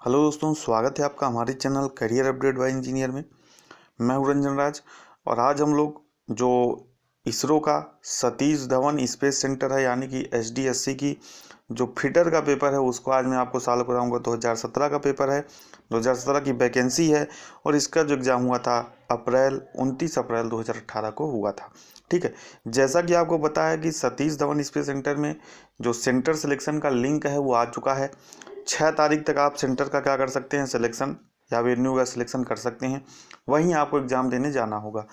Hello दोस्तों, स्वागत है आपका हमारे channel career update bye engineer में। मैं हूं रंजन राज और आज हम लोग जो इसरो का सतीश धवन स्पेस सेंटर है यानी कि SDSC की जो फिटर का पेपर है उसको आज मैं आपको सॉल्व कराऊंगा। 2017 का पेपर है, 2017 की वैकेंसी है और इसका जो एग्ज़ाम हुआ था 29 अप्रैल 2018 को हुआ था। ठीक है, जैसा कि आपको पता है कि सतीश धवन स्पेस सेंटर में जो सेंटर सिलेक्शन का लिंक है वो आ चुका है। 6 तारीख तक आप सेंटर का क्या कर सकते हैं, सिलेक्शन या वेन्यू का सिलेक्शन कर सकते हैं। वहीं आपको एग्ज़ाम देने जाना होगा।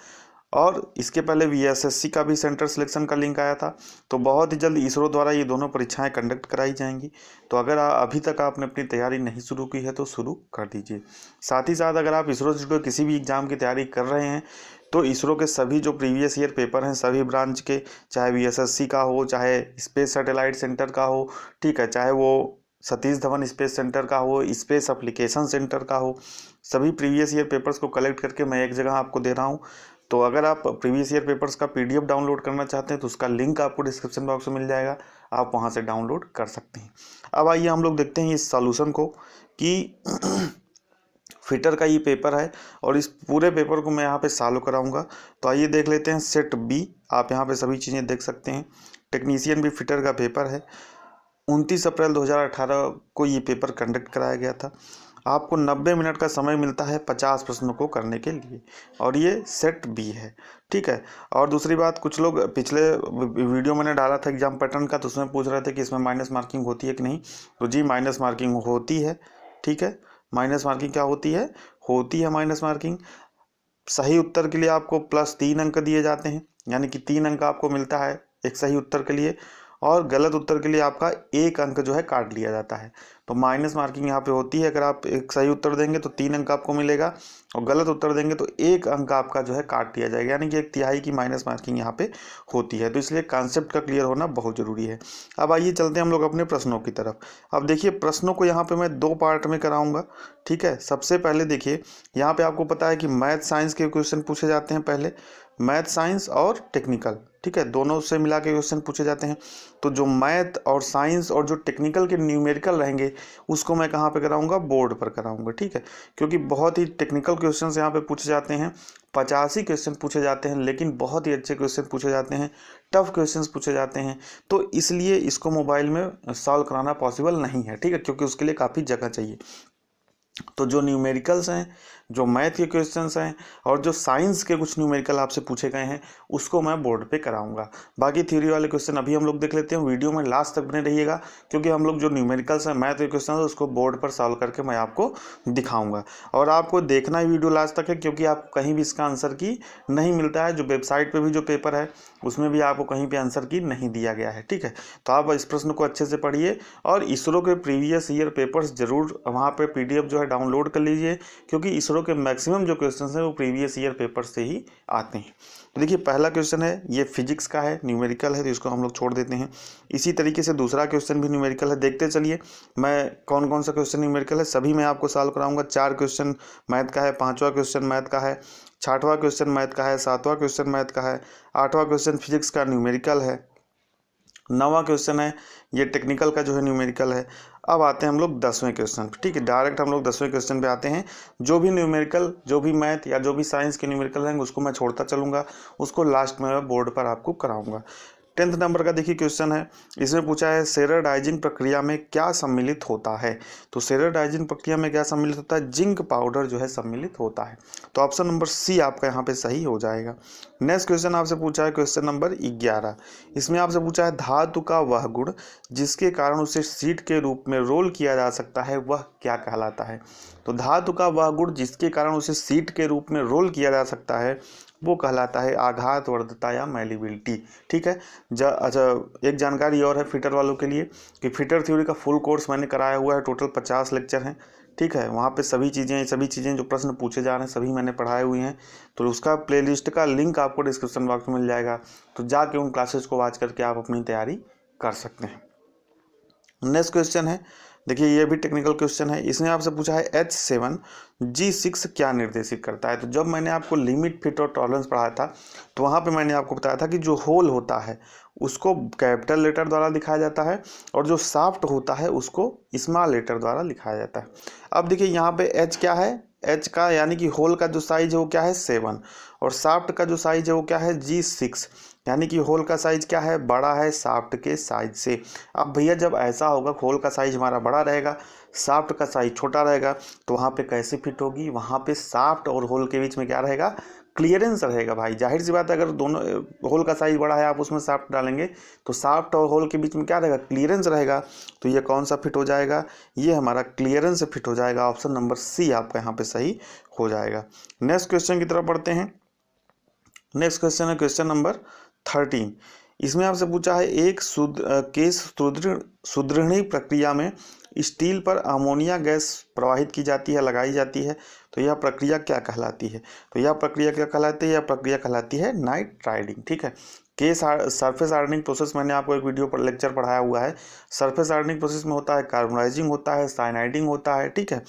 और इसके पहले VSSC का भी सेंटर सिलेक्शन का लिंक आया था। तो बहुत ही जल्द इसरो द्वारा ये दोनों परीक्षाएं कंडक्ट कराई जाएंगी। तो अगर अभी तक आपने अपनी तैयारी नहीं शुरू की है तो शुरू कर दीजिए। साथ ही साथ अगर आप इसरो से जुड़े किसी भी एग्ज़ाम की तैयारी कर रहे हैं तो इसरो के सभी जो प्रीवियस ईयर पेपर हैं सभी ब्रांच के, चाहे VSSC का हो, चाहे स्पेस सैटेलाइट सेंटर का हो, ठीक है, चाहे वो सतीश धवन स्पेस सेंटर का हो, स्पेस एप्लीकेशन सेंटर का हो, सभी प्रीवियस ईयर पेपर्स को कलेक्ट करके मैं एक जगह आपको दे रहा हूँ। तो अगर आप प्रीवियस ईयर पेपर्स का PDF डाउनलोड करना चाहते हैं तो उसका लिंक आपको डिस्क्रिप्शन बॉक्स में मिल जाएगा, आप वहाँ से डाउनलोड कर सकते हैं। अब आइए हम लोग देखते हैं इस सॉल्यूशन को कि फिटर का ये पेपर है और इस पूरे पेपर को मैं यहाँ पे सॉल्व कराऊंगा। तो आइए देख लेते हैं। सेट B, आप यहाँ पे सभी चीज़ें देख सकते हैं। टेक्नीशियन भी फिटर का पेपर है। 29 अप्रैल 2018 को ये पेपर कंडक्ट कराया गया था। आपको 90 मिनट का समय मिलता है 50 प्रश्नों को करने के लिए और ये सेट B है। ठीक है, और दूसरी बात, कुछ लोग पिछले वीडियो मैंने डाला था एग्जाम पैटर्न का, तो उसमें पूछ रहे थे कि इसमें माइनस मार्किंग होती है कि नहीं। तो जी, माइनस मार्किंग होती है। ठीक है, माइनस मार्किंग क्या होती है? होती है माइनस मार्किंग। सही उत्तर के लिए आपको +3 अंक दिए जाते हैं, यानी कि 3 अंक आपको मिलता है एक सही उत्तर के लिए, और गलत उत्तर के लिए आपका 1 अंक जो है काट लिया जाता है। तो माइनस मार्किंग यहाँ पे होती है। अगर आप एक सही उत्तर देंगे तो 3 अंक आपको मिलेगा और गलत उत्तर देंगे तो 1 अंक आपका जो है काट दिया जाएगा, यानी कि 1/3 की माइनस मार्किंग यहाँ पे होती है। तो इसलिए कॉन्सेप्ट का क्लियर होना बहुत ज़रूरी है। अब आइए चलते हैं हम लोग अपने प्रश्नों की तरफ। अब देखिए, प्रश्नों को यहाँ पे मैं 2 पार्ट में कराऊंगा। ठीक है, सबसे पहले देखिए, यहाँ पे आपको पता है कि मैथ साइंस के क्वेश्चन पूछे जाते हैं। पहले मैथ साइंस और टेक्निकल, ठीक है, दोनों से मिला के क्वेश्चन पूछे जाते हैं। तो जो मैथ और साइंस और जो टेक्निकल के न्यूमेरिकल रहेंगे उसको मैं कहाँ पे कराऊंगा? बोर्ड पर कराऊंगा। ठीक है, क्योंकि बहुत ही टेक्निकल क्वेश्चंस यहाँ पे पूछे जाते हैं। 85 क्वेश्चन पूछे जाते हैं, लेकिन बहुत ही अच्छे क्वेश्चन पूछे जाते हैं, टफ क्वेश्चंस पूछे जाते हैं। तो इसलिए इसको मोबाइल में सॉल्व कराना पॉसिबल नहीं है। ठीक है, क्योंकि उसके लिए काफ़ी जगह चाहिए। तो जो न्यूमेरिकल्स हैं, जो मैथ के क्वेश्चंस हैं और जो साइंस के कुछ न्यूमेरिकल आपसे पूछे गए हैं उसको मैं बोर्ड पे कराऊंगा। बाकी थ्योरी वाले क्वेश्चन अभी हम लोग देख लेते हैं। वीडियो में लास्ट तक बने रहिएगा, क्योंकि हम लोग जो न्यूमेरिकल्स हैं, मैथ के क्वेश्चन है, उसको बोर्ड पर सॉल्व करके मैं आपको दिखाऊंगा। और आपको देखना ही वीडियो लास्ट तक है, क्योंकि आपको कहीं भी इसका आंसर की नहीं मिलता है। जो वेबसाइट पर भी जो पेपर है उसमें भी आपको कहीं पर आंसर की नहीं दिया गया है। ठीक है, तो आप इस प्रश्न को अच्छे से पढ़िए और इसरो के प्रीवियस ईयर पेपर्स जरूर वहाँ पर PDF जो है डाउनलोड कर लीजिए, क्योंकि इसरो के मैक्सिमम जो क्वेश्चंस हैं वो प्रीवियस ईयर पेपर से ही आते हैं। तो देखिए, पहला क्वेश्चन है, ये फिजिक्स का है, न्यूमेरिकल है, तो इसको हम लोग छोड़ देते हैं। इसी तरीके से दूसरा क्वेश्चन भी न्यूमेरिकल है। देखते चलिए मैं कौन कौन सा क्वेश्चन न्यूमेरिकल है, सभी मैं आपको सॉल्व कराऊंगा। 4 क्वेश्चन मैथ का है, 5वां क्वेश्चन मैथ का है, 6वां क्वेश्चन मैथ का है, 7वां क्वेश्चन मैथ का है, 8वां क्वेश्चन फिजिक्स का न्यूमेरिकल है, 9वां क्वेश्चन है ये टेक्निकल का जो है न्यूमेरिकल है। अब आते हैं हम लोग 10वें क्वेश्चन पे। ठीक है, डायरेक्ट हम लोग 10वें क्वेश्चन पे आते हैं। जो भी न्यूमेरिकल, जो भी मैथ या जो भी साइंस के न्यूमेरिकल रहेंगे उसको मैं छोड़ता चलूँगा, उसको लास्ट में मैं बोर्ड पर आपको कराऊंगा। 10th नंबर का देखिए क्वेश्चन है। इसमें पूछा है सेरेडाइजिंग प्रक्रिया में क्या सम्मिलित होता है। तो सेरेडाइजिंग प्रक्रिया में क्या सम्मिलित होता है? जिंक पाउडर जो है सम्मिलित होता है। तो ऑप्शन नंबर C आपका यहाँ पे सही हो जाएगा। नेक्स्ट क्वेश्चन आपसे पूछा है क्वेश्चन नंबर 11। इसमें आपसे पूछा है धातु का वह गुण जिसके कारण उसे शीट के रूप में रोल किया जा सकता है वह क्या कहलाता है। तो धातु का वह गुण जिसके कारण उसे शीट के रूप में रोल किया जा सकता है वो कहलाता है आघातवर्धता या मैलिबिलिटी। ठीक है, अच्छा, एक जानकारी और है फिटर वालों के लिए कि फिटर थ्योरी का फुल कोर्स मैंने कराया हुआ है। टोटल 50 लेक्चर हैं। ठीक है, वहाँ पे सभी चीज़ें जो प्रश्न पूछे जा रहे हैं सभी मैंने पढ़ाए हुए हैं। तो उसका प्लेलिस्ट का लिंक आपको डिस्क्रिप्शन बॉक्स में मिल जाएगा, तो जाके उन क्लासेस को वॉच करके आप अपनी तैयारी कर सकते हैं। नेक्स्ट क्वेश्चन है देखिए ये भी टेक्निकल क्वेश्चन है। इसने आपसे पूछा है H7G6 क्या निर्देशित करता है। तो जब मैंने आपको लिमिट, फिट और टॉलरेंस पढ़ाया था तो वहाँ पे मैंने आपको बताया था कि जो होल होता है उसको कैपिटल लेटर द्वारा दिखाया जाता है और जो शाफ्ट होता है उसको स्मॉल लेटर द्वारा लिखाया जाता है। अब देखिए यहाँ पे H क्या है, H का यानी कि होल का जो साइज है वो क्या है 7 और शाफ्ट का जो साइज है वो क्या है G6, यानी कि होल का साइज क्या है, बड़ा है शाफ्ट के साइज से। अब भैया जब ऐसा होगा, होल का साइज हमारा बड़ा रहेगा, शाफ्ट का साइज छोटा रहेगा, तो वहाँ पे कैसे फिट होगी, वहाँ पे शाफ्ट और होल के बीच में क्या रहेगा, क्लियरेंस रहेगा। भाई जाहिर सी बात है, अगर दोनों होल का साइज बड़ा है आप उसमें शाफ्ट डालेंगे तो शाफ्ट और होल के बीच में क्या रहेगा, क्लियरेंस रहेगा। तो ये कौन सा फिट हो जाएगा, ये हमारा क्लियरेंस से फिट हो जाएगा। ऑप्शन नंबर सी आपका यहाँ पे सही हो जाएगा। नेक्स्ट क्वेश्चन की तरफ बढ़ते हैं। नेक्स्ट क्वेश्चन है क्वेश्चन नंबर 13। इसमें आपसे पूछा है एक केश सुदृढ़ी प्रक्रिया में स्टील पर अमोनिया गैस प्रवाहित की जाती है, लगाई जाती है, तो यह प्रक्रिया क्या कहलाती है। तो यह प्रक्रिया क्या कहलाती है, यह प्रक्रिया कहलाती है नाइट्राइडिंग। ठीक है, सरफेस हार्डनिंग प्रोसेस मैंने आपको एक वीडियो पर लेक्चर पढ़ाया हुआ है। सरफेस हार्डनिंग प्रोसेस में होता है कार्बोनाइजिंग होता है, साइनाइडिंग होता है, ठीक है,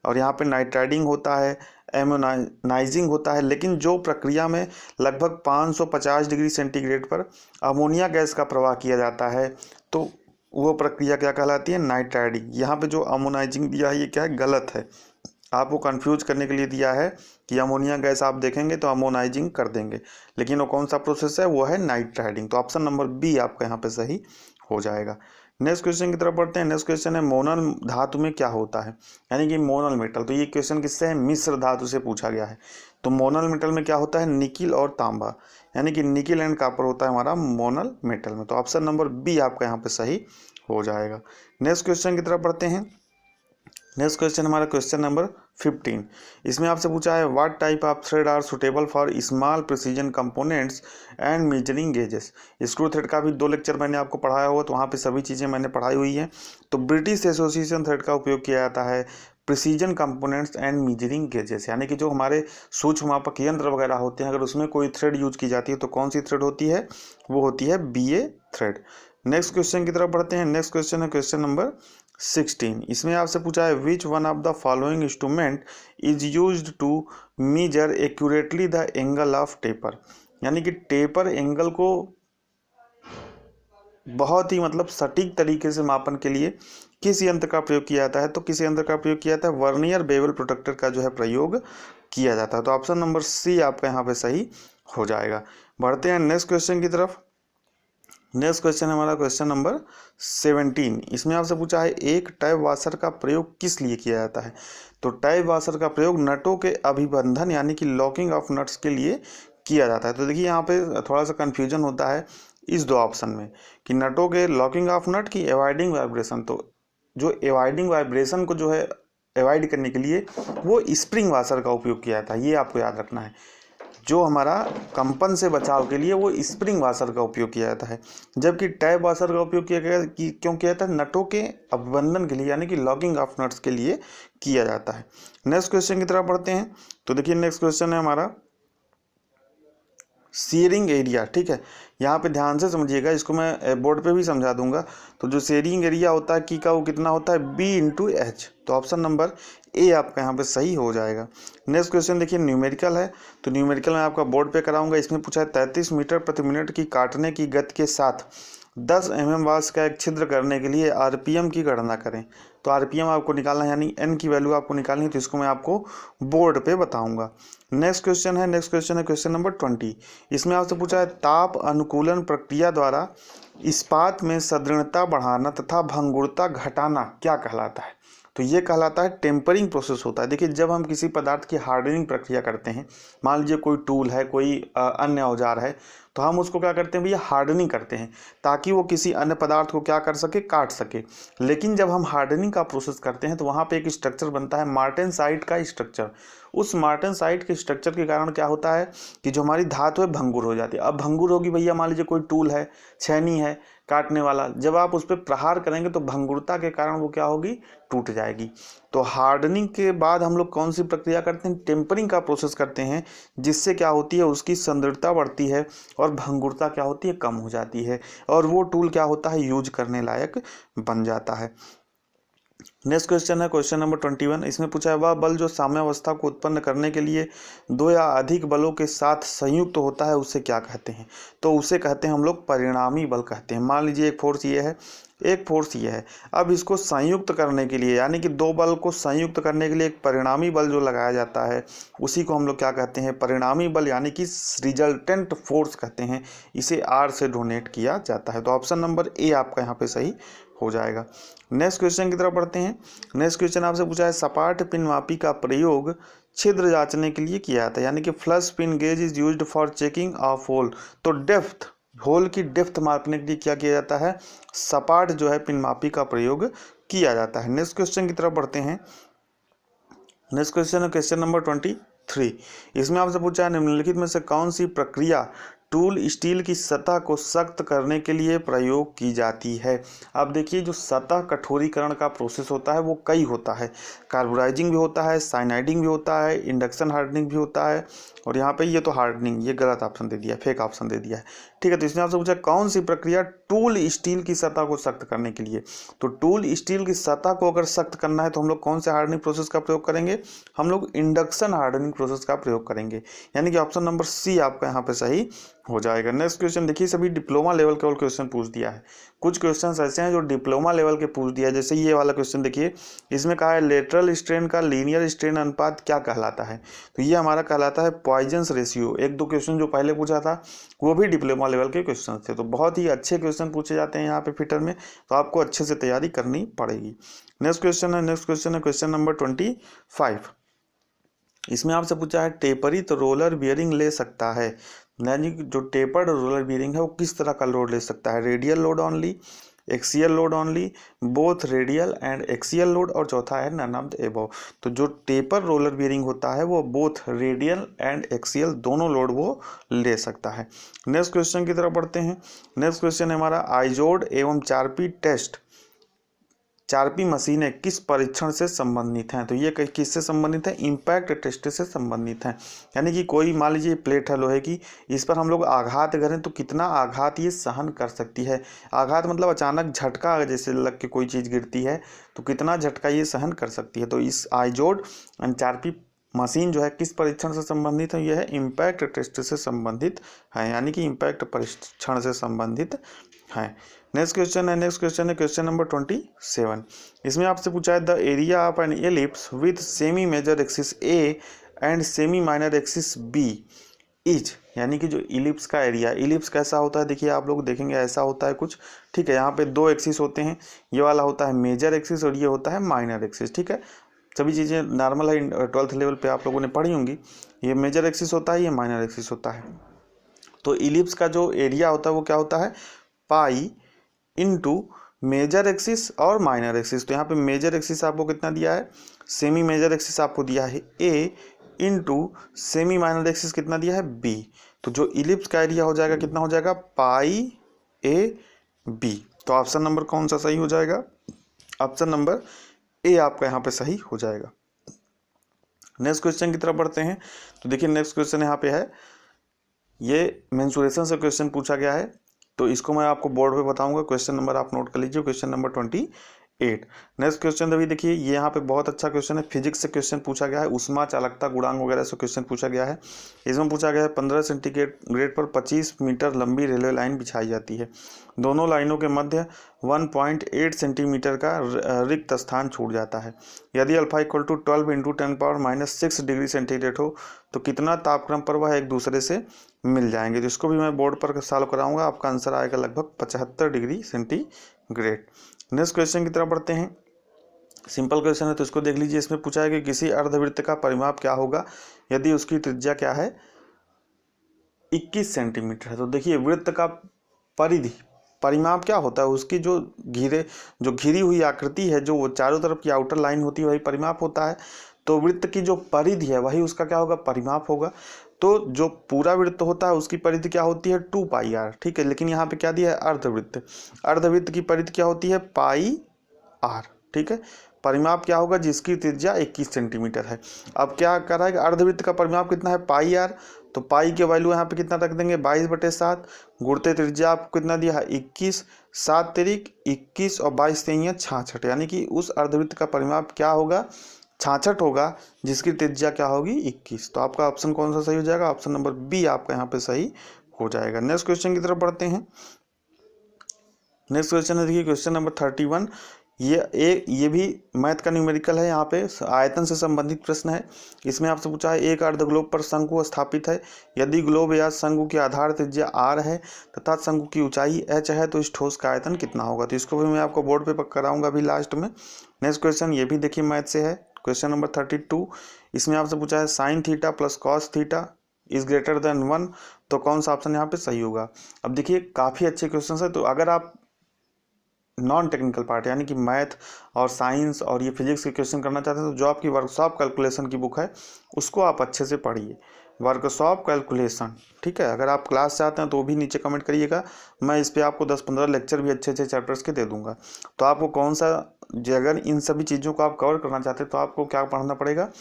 और यहाँ पे नाइट्राइडिंग होता है, एमोनाइजिंग होता है। लेकिन जो प्रक्रिया में लगभग 550 डिग्री सेंटीग्रेड पर अमोनिया गैस का प्रवाह किया जाता है तो वो प्रक्रिया क्या कहलाती है, नाइट्राइडिंग। यहाँ पे जो अमोनाइजिंग दिया है ये क्या है, गलत है, आपको कंफ्यूज करने के लिए दिया है कि अमोनिया गैस आप देखेंगे तो अमोनाइजिंग कर देंगे, लेकिन वो कौन सा प्रोसेस है, वो है नाइट्राइडिंग। तो ऑप्शन नंबर बी आपका यहाँ पे सही हो जाएगा। नेक्स्ट क्वेश्चन की तरफ बढ़ते हैं। नेक्स्ट क्वेश्चन है मोनल धातु में क्या होता है, यानी कि मोनल मेटल। तो ये क्वेश्चन किससे है, मिश्र धातु से पूछा गया है। तो मोनल मेटल में क्या होता है, निकिल और तांबा, यानी कि निकिल एंड कॉपर होता है हमारा मोनल मेटल में। तो ऑप्शन नंबर बी आपका यहाँ पे सही हो जाएगा। नेक्स्ट क्वेश्चन की तरफ बढ़ते हैं। नेक्स्ट क्वेश्चन हमारा क्वेश्चन नंबर 15। इसमें आपसे पूछा है what type of thread are suitable for small precision components and measuring gauges. Screw thread का भी 2 लेक्चर मैंने आपको पढ़ाया हुआ, तो वहाँ पे सभी चीज़ें मैंने पढ़ाई हुई हैं। तो ब्रिटिश एसोसिएशन थ्रेड का उपयोग किया जाता है precision components and measuring gauges, यानी कि जो हमारे सूक्ष्म मापक यंत्र वगैरह होते हैं, अगर उसमें कोई थ्रेड यूज की जाती है तो कौन सी थ्रेड होती है, वो होती है BA थ्रेड। नेक्स्ट क्वेश्चन की तरफ बढ़ते हैं। नेक्स्ट क्वेश्चन है क्वेश्चन नंबर 16। इसमें आपसे पूछा है which one of the following instrument is used to measure accurately the angle of taper, यानी कि टेपर एंगल को बहुत ही सटीक तरीके से मापन के लिए किस यंत्र का प्रयोग किया जाता है। तो किस यंत्र का प्रयोग किया जाता है, वर्नियर बेवल प्रोटेक्टर का जो है प्रयोग किया जाता है। तो ऑप्शन नंबर सी आपका यहाँ पे सही हो जाएगा। बढ़ते हैं नेक्स्ट क्वेश्चन की तरफ। नेक्स्ट क्वेश्चन हमारा क्वेश्चन नंबर 17। इसमें आपसे पूछा है एक टैब वाशर का प्रयोग किस लिए किया जाता है। तो टैब वाशर का प्रयोग नटों के अभिबंधन यानी कि लॉकिंग ऑफ नट्स के लिए किया जाता है। तो देखिए यहाँ पे थोड़ा सा कन्फ्यूजन होता है इस 2 ऑप्शन में कि नटों के लॉकिंग ऑफ नट की एवॉइडिंग वाइब्रेशन। तो जो एवॉइडिंग वाइब्रेशन को जो है एवॉइड करने के लिए वो स्प्रिंग वाशर का उपयोग किया जाता है, ये आपको याद रखना है। जो हमारा कंपन से बचाव के लिए वो स्प्रिंग वाशर का उपयोग किया जाता है, जबकि टैब वाशर का उपयोग किया गया क्यों किया जाता है, नटों के अभिबंधन के लिए यानी कि लॉकिंग ऑफ नट्स के लिए किया जाता है। नेक्स्ट क्वेश्चन की तरफ बढ़ते हैं। तो देखिए नेक्स्ट क्वेश्चन है हमारा शेयरिंग एरिया। ठीक है, यहाँ पे ध्यान से समझिएगा, इसको मैं बोर्ड पे भी समझा दूंगा। तो जो शेयरिंग एरिया होता है की का वो कितना होता है, B/H। तो ऑप्शन नंबर ए आपका यहाँ पे सही हो जाएगा। नेक्स्ट क्वेश्चन देखिए न्यूमेरिकल है। तो न्यूमेरिकल मैं आपका बोर्ड पे कराऊंगा। इसमें पूछा है 33 मीटर प्रति मिनट की काटने की गति के साथ 10 mm व्यास का एक छिद्र करने के लिए RPM की गणना करें। तो RPM आपको निकालना है, यानी N की वैल्यू आपको निकालनी है, तो इसको मैं आपको बोर्ड पे बताऊंगा। नेक्स्ट क्वेश्चन है क्वेश्चन नंबर 20। इसमें आपसे पूछा है ताप अनुकूलन प्रक्रिया द्वारा इस्पात में सदृढ़ता बढ़ाना तथा भंगुरता घटाना क्या कहलाता है। तो ये कहलाता है टेम्परिंग प्रोसेस होता है। देखिए जब हम किसी पदार्थ की हार्डनिंग प्रक्रिया करते हैं, मान लीजिए कोई टूल है, कोई अन्य औजार है, तो हम उसको क्या करते हैं भैया, हार्डनिंग करते हैं ताकि वो किसी अन्य पदार्थ को क्या कर सके, काट सके। लेकिन जब हम हार्डनिंग का प्रोसेस करते हैं तो वहाँ पे एक स्ट्रक्चर बनता है मार्टेनसाइट का स्ट्रक्चर। उस मार्टेनसाइट के स्ट्रक्चर के कारण क्या होता है कि जो हमारी धातु है भंगुर हो जाती है। अब भंगुर होगी भैया, मान लीजिए कोई टूल है, छेनी है काटने वाला, जब आप उस पर प्रहार करेंगे तो भंगुरता के कारण वो क्या होगी, टूट जाएगी। तो हार्डनिंग के बाद हम लोग कौन सी प्रक्रिया करते हैं, टेम्परिंग का प्रोसेस करते हैं, जिससे क्या होती है उसकी सुंदरता बढ़ती है और भंगुरता क्या होती है, कम हो जाती है, और वो टूल क्या होता है, यूज करने लायक बन जाता है। नेक्स्ट क्वेश्चन है क्वेश्चन नंबर 21। इसमें पूछा है वह बल जो साम्यावस्था को उत्पन्न करने के लिए दो या अधिक बलों के साथ संयुक्त होता है उसे क्या कहते हैं? तो उसे कहते हैं हम लोग परिणामी बल कहते हैं। मान लीजिए एक फोर्स ये है, एक फोर्स ये है। अब इसको संयुक्त करने के लिए यानी कि दो बल को संयुक्त करने के लिए एक परिणामी बल जो लगाया जाता है उसी को हम लोग क्या कहते हैं? परिणामी बल यानी कि रिजल्टेंट फोर्स कहते हैं। इसे आर से डोनेट किया जाता है। तो ऑप्शन नंबर ए आपका यहाँ पे सही हो जाएगा। नेक्स्ट क्वेश्चन की तरफ बढ़ते हैं। नेक्स्ट क्वेश्चन आपसे पूछा है सपाट पिनमापी का प्रयोग छिद्र जांचने के लिए किया जाता है, यानी कि flush pin gauge is used for checking of hole. तो डेप्थ, होल की डेप्थ मापने के लिए क्या किया जाता है? सपाट जो है पिनमापी का प्रयोग किया जाता है। नेक्स्ट क्वेश्चन की तरफ बढ़ते हैं। नेक्स्ट क्वेश्चन है क्वेश्चन नंबर 23। इसमें आपसे पूछा है निम्नलिखित में से कौन सी प्रक्रिया टूल स्टील की सतह को सख्त करने के लिए प्रयोग की जाती है? अब देखिए जो सतह कठोरीकरण का प्रोसेस होता है वो कई होता है। कार्बोराइजिंग भी होता है, साइनाइडिंग भी होता है, इंडक्शन हार्डनिंग भी होता है, और यहाँ पे ये तो हार्डनिंग, ये गलत ऑप्शन दे दिया है, फेक ऑप्शन दे दिया है। ठीक है, तो इसमें आपसे पूछा कौन सी प्रक्रिया टूल स्टील की सतह को सख्त करने के लिए? तो टूल स्टील की सतह को अगर सख्त करना है तो हम लोग कौन से हार्डनिंग प्रोसेस का प्रयोग करेंगे? हम लोग इंडक्शन हार्डनिंग प्रोसेस का प्रयोग करेंगे, यानी कि ऑप्शन नंबर सी आपका यहाँ पे सही हो जाएगा। नेक्स्ट क्वेश्चन देखिए, सभी डिप्लोमा लेवल केवल क्वेश्चन पूछ दिया है। कुछ क्वेश्चन ऐसे हैं जो डिप्लोमा लेवल के पूछ दिया है, जैसे ये वाला क्वेश्चन देखिए, इसमें कहा है लेटरल स्ट्रेन का लीनियर स्ट्रेन अनुपात क्या कहलाता है? तो ये हमारा कहलाता है पॉइजन्स रेशियो। एक दो क्वेश्चन जो पहले पूछा था वो भी डिप्लोमा लेवल के क्वेश्चन थे। तो बहुत ही अच्छे क्वेश्चन पूछे जाते हैं यहाँ पे फिटर में, तो आपको अच्छे से तैयारी करनी पड़ेगी। नेक्स्ट क्वेश्चन है क्वेश्चन नंबर 25। इसमें आपसे पूछा है टेपरित रोलर बियरिंग ले सकता है, यानी कि जो टेपर्ड रोलर बियरिंग है वो किस तरह का लोड ले सकता है? Radial load only, axial load only, both radial and axial load, और चौथा है नन ऑफ द एबव। तो जो टेपर रोलर बियरिंग होता है वो बोथ रेडियल एंड एक्सियल दोनों लोड वो ले सकता है। नेक्स्ट क्वेश्चन की तरफ बढ़ते हैं। नेक्स्ट क्वेश्चन है हमारा आइजोड एवं 4P टेस्ट, 4P मशीनें किस परीक्षण से संबंधित हैं? तो ये किससे संबंधित है? इम्पैक्ट टेस्ट से संबंधित हैं। यानी कि कोई मान लीजिए प्लेट है लोहे की, इस पर हम लोग आघात करें तो कितना आघात ये सहन कर सकती है। आघात मतलब अचानक झटका जैसे लग के कोई चीज़ गिरती है तो कितना झटका ये सहन कर सकती है। तो इस आइजोड एंड 4P मशीन जो है किस परीक्षण से संबंधित है? यह है इम्पैक्ट टेस्ट से संबंधित है, यानी कि इम्पैक्ट परीक्षण से संबंधित है। नेक्स्ट क्वेश्चन है क्वेश्चन नंबर 27। इसमें आपसे पूछा है the area of an ellipse with semi major axis A and semi minor axis B is, यानी कि जो इलिप्स का एरिया, इलिप्स कैसा होता है देखिए आप लोग देखेंगे ऐसा होता है कुछ। ठीक है, यहाँ पे दो एक्सिस होते हैं, ये वाला होता है मेजर एक्सिस और ये होता है माइनर एक्सिस। ठीक है, सभी चीज़ें नॉर्मल है, 12th लेवल पे आप लोगों ने पढ़ी होंगी। ये मेजर एक्सिस होता है, ये माइनर एक्सिस होता है। तो इलिप्स का जो एरिया होता है वो क्या होता है? पाई इनटू मेजर एक्सिस और माइनर एक्सिस। तो यहाँ पे मेजर एक्सिस आपको कितना दिया है? सेमी मेजर एक्सिस आपको दिया है ए, इनटू सेमी माइनर एक्सिस कितना दिया है? बी। तो जो इलिप्स का एरिया हो जाएगा कितना हो जाएगा? पाई ए बी। तो ऑप्शन नंबर कौन सा सही हो जाएगा? ऑप्शन नंबर ए आपका यहाँ पे सही हो जाएगा। नेक्स्ट क्वेश्चन की तरफ बढ़ते हैं। तो देखिए नेक्स्ट क्वेश्चन यहाँ पे है, ये मेंसुरेशन से क्वेश्चन पूछा गया है, तो इसको मैं आपको बोर्ड पे बताऊंगा। क्वेश्चन नंबर आप नोट कर लीजिए, क्वेश्चन नंबर 28। नेक्स्ट क्वेश्चन अभी देखिए, ये यहाँ पे बहुत अच्छा क्वेश्चन है, फिजिक्स से क्वेश्चन पूछा गया है, उष्मा चालकता गुणांक वगैरह से क्वेश्चन पूछा गया है। इसमें पूछा गया है 15 सेंटीग्रेड पर 25 मीटर लंबी रेलवे लाइन बिछाई जाती है, दोनों लाइनों के मध्य 1.8 सेंटीमीटर का रिक्त स्थान छूट जाता है। यदि alpha equal to 12 into 10⁻⁻6 degree centigrade हो तो कितना तापक्रम पर वह एक दूसरे से मिल जाएंगे? तो इसको भी मैं बोर्ड पर सॉल्व कराऊंगा, आपका आंसर आएगा लगभग 75 डिग्री सेंटीग्रेड। नेक्स्ट क्वेश्चन की तरफ बढ़ते हैं। सिंपल क्वेश्चन है तो इसको देख लीजिए। इसमें पूछा है कि किसी अर्धवृत्त का परिमाप क्या होगा यदि उसकी त्रिज्या क्या है? 21 सेंटीमीटर है। तो देखिए वृत्त का परिधि परिमाप क्या होता है? उसकी जो घिरी हुई आकृति है, जो वो चारों तरफ की आउटर लाइन होती है वही परिमाप होता है। तो वृत्त की जो परिधि है वही उसका क्या होगा? परिमाप होगा। तो जो पूरा वृत्त होता है उसकी परिधि क्या होती है? 2πr। ठीक है, लेकिन यहाँ पे क्या दिया है? अर्धवृत्त। अर्धवृत्त की परिधि क्या होती है? πr। ठीक है, परिमाप क्या होगा? जिसकी त्रिज्या 21 सेंटीमीटर है। अब क्या कर रहा है कि अर्धवृत्त का परिमाप कितना है? πr। तो पाई के वैल्यू यहाँ पे कितना रख देंगे 22/7, गुणते त्रिज्या आपको कितना दिया है 21, 7 तिरिक 21 और 22 तिरियां 66, यानी कि उस अर्धवृत्त का परिमाप क्या होगा 66 होगा, जिसकी त्रिज्या क्या होगी 21। तो आपका ऑप्शन कौन सा सही हो जाएगा, ऑप्शन नंबर बी आपका यहाँ पे सही हो जाएगा। नेक्स्ट क्वेश्चन की तरफ बढ़ते हैं। नेक्स्ट क्वेश्चन है, देखिए क्वेश्चन नंबर 31। ये भी मैथ का न्यूमेरिकल है, यहाँ पे आयतन से संबंधित प्रश्न है। इसमें आपसे पूछा है एक अर्ध ग्लोब पर शंकु स्थापित है, यदि ग्लोब या शंकु की आधार त्रिज्या r है तथा शंकु की ऊंचाई h है तो इस ठोस का आयतन कितना होगा। तो इसको भी मैं आपको बोर्ड पे कराऊंगा अभी लास्ट में। नेक्स्ट क्वेश्चन ये भी देखिए मैथ से है, क्वेश्चन नंबर 32। इसमें आपसे पूछा है sine theta plus cos theta is greater than 1, तो कौन सा ऑप्शन यहाँ पे सही होगा। अब देखिए काफ़ी अच्छे क्वेश्चन है, तो अगर आप नॉन टेक्निकल पार्ट यानी कि मैथ और साइंस और ये फिजिक्स के क्वेश्चन करना चाहते हैं तो जो आपकी वर्कशॉप कैलकुलेशन की बुक है उसको आप अच्छे से पढ़िए, वर्कशॉप कैलकुलेशन, ठीक है। अगर आप क्लास चाहते हैं तो भी नीचे कमेंट करिएगा, मैं इस पे आपको 10-15 लेक्चर भी अच्छे अच्छे चैप्टर्स के दे दूंगा। तो आपको कौन सा, अगर इन सभी चीज़ों को आप कवर करना चाहते हैं तो आपको क्या पढ़ना पड़ेगा,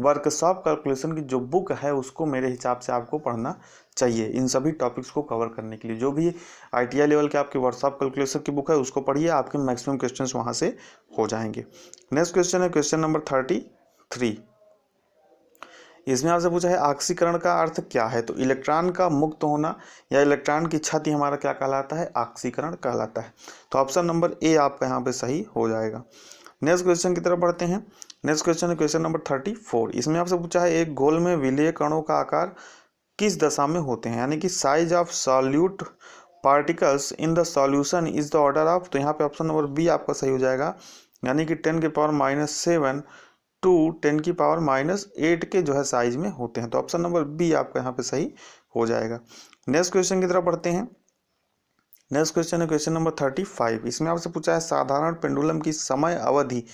वर्कशॉप कैलकुलेशन की जो बुक है उसको मेरे हिसाब से आपको पढ़ना चाहिए इन सभी टॉपिक्स को कवर करने के लिए। जो भी ITI लेवल के आपके वर्कशॉप कैलकुलेशन की बुक है उसको पढ़िए, आपके मैक्सिमम क्वेश्चंस वहाँ से हो जाएंगे। नेक्स्ट क्वेश्चन है क्वेश्चन नंबर 33। इसमें आपसे पूछा है ऑक्सीकरण का अर्थ क्या है। तो इलेक्ट्रॉन का मुक्त होना या इलेक्ट्रॉन की क्षति हमारा क्या कहलाता है, ऑक्सीकरण कहलाता है। तो ऑप्शन नंबर ए आपका यहाँ पे सही हो जाएगा। नेक्स्ट क्वेश्चन की तरफ बढ़ते हैं। नेक्स्ट क्वेश्चन है क्वेश्चन नंबर 34। इसमें आपसे पूछा है एक गोल में विलेय कणों का आकार किस दशा में होते हैं, यानी कि size of solute particles in the solution is the order of. तो यहाँ पे ऑप्शन नंबर बी आपका सही हो जाएगा, यानी कि 10⁻⁷ टू 10⁻⁸ के जो है साइज में होते हैं। तो ऑप्शन नंबर बी आपका यहाँ पे सही हो जाएगा। नेक्स्ट क्वेश्चन की तरफ बढ़ते हैं। नेक्स्ट क्वेश्चन है क्वेश्चन नंबर 35। इसमें आपसे पूछा है साधारण पेंडुलम की समय अवधि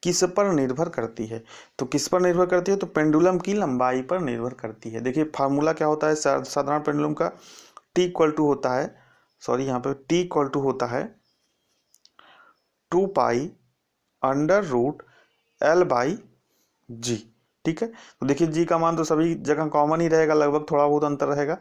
किस पर निर्भर करती है। तो किस पर निर्भर करती है, तो पेंडुलम की लंबाई पर निर्भर करती है। देखिए फार्मूला क्या होता है साधारण पेंडुलम का, T इक्वल टू होता है, सॉरी यहाँ पे T इक्वल टू होता है 2π√L/G, ठीक है। तो देखिए G का मान तो सभी जगह कॉमन ही रहेगा, लगभग थोड़ा बहुत अंतर रहेगा।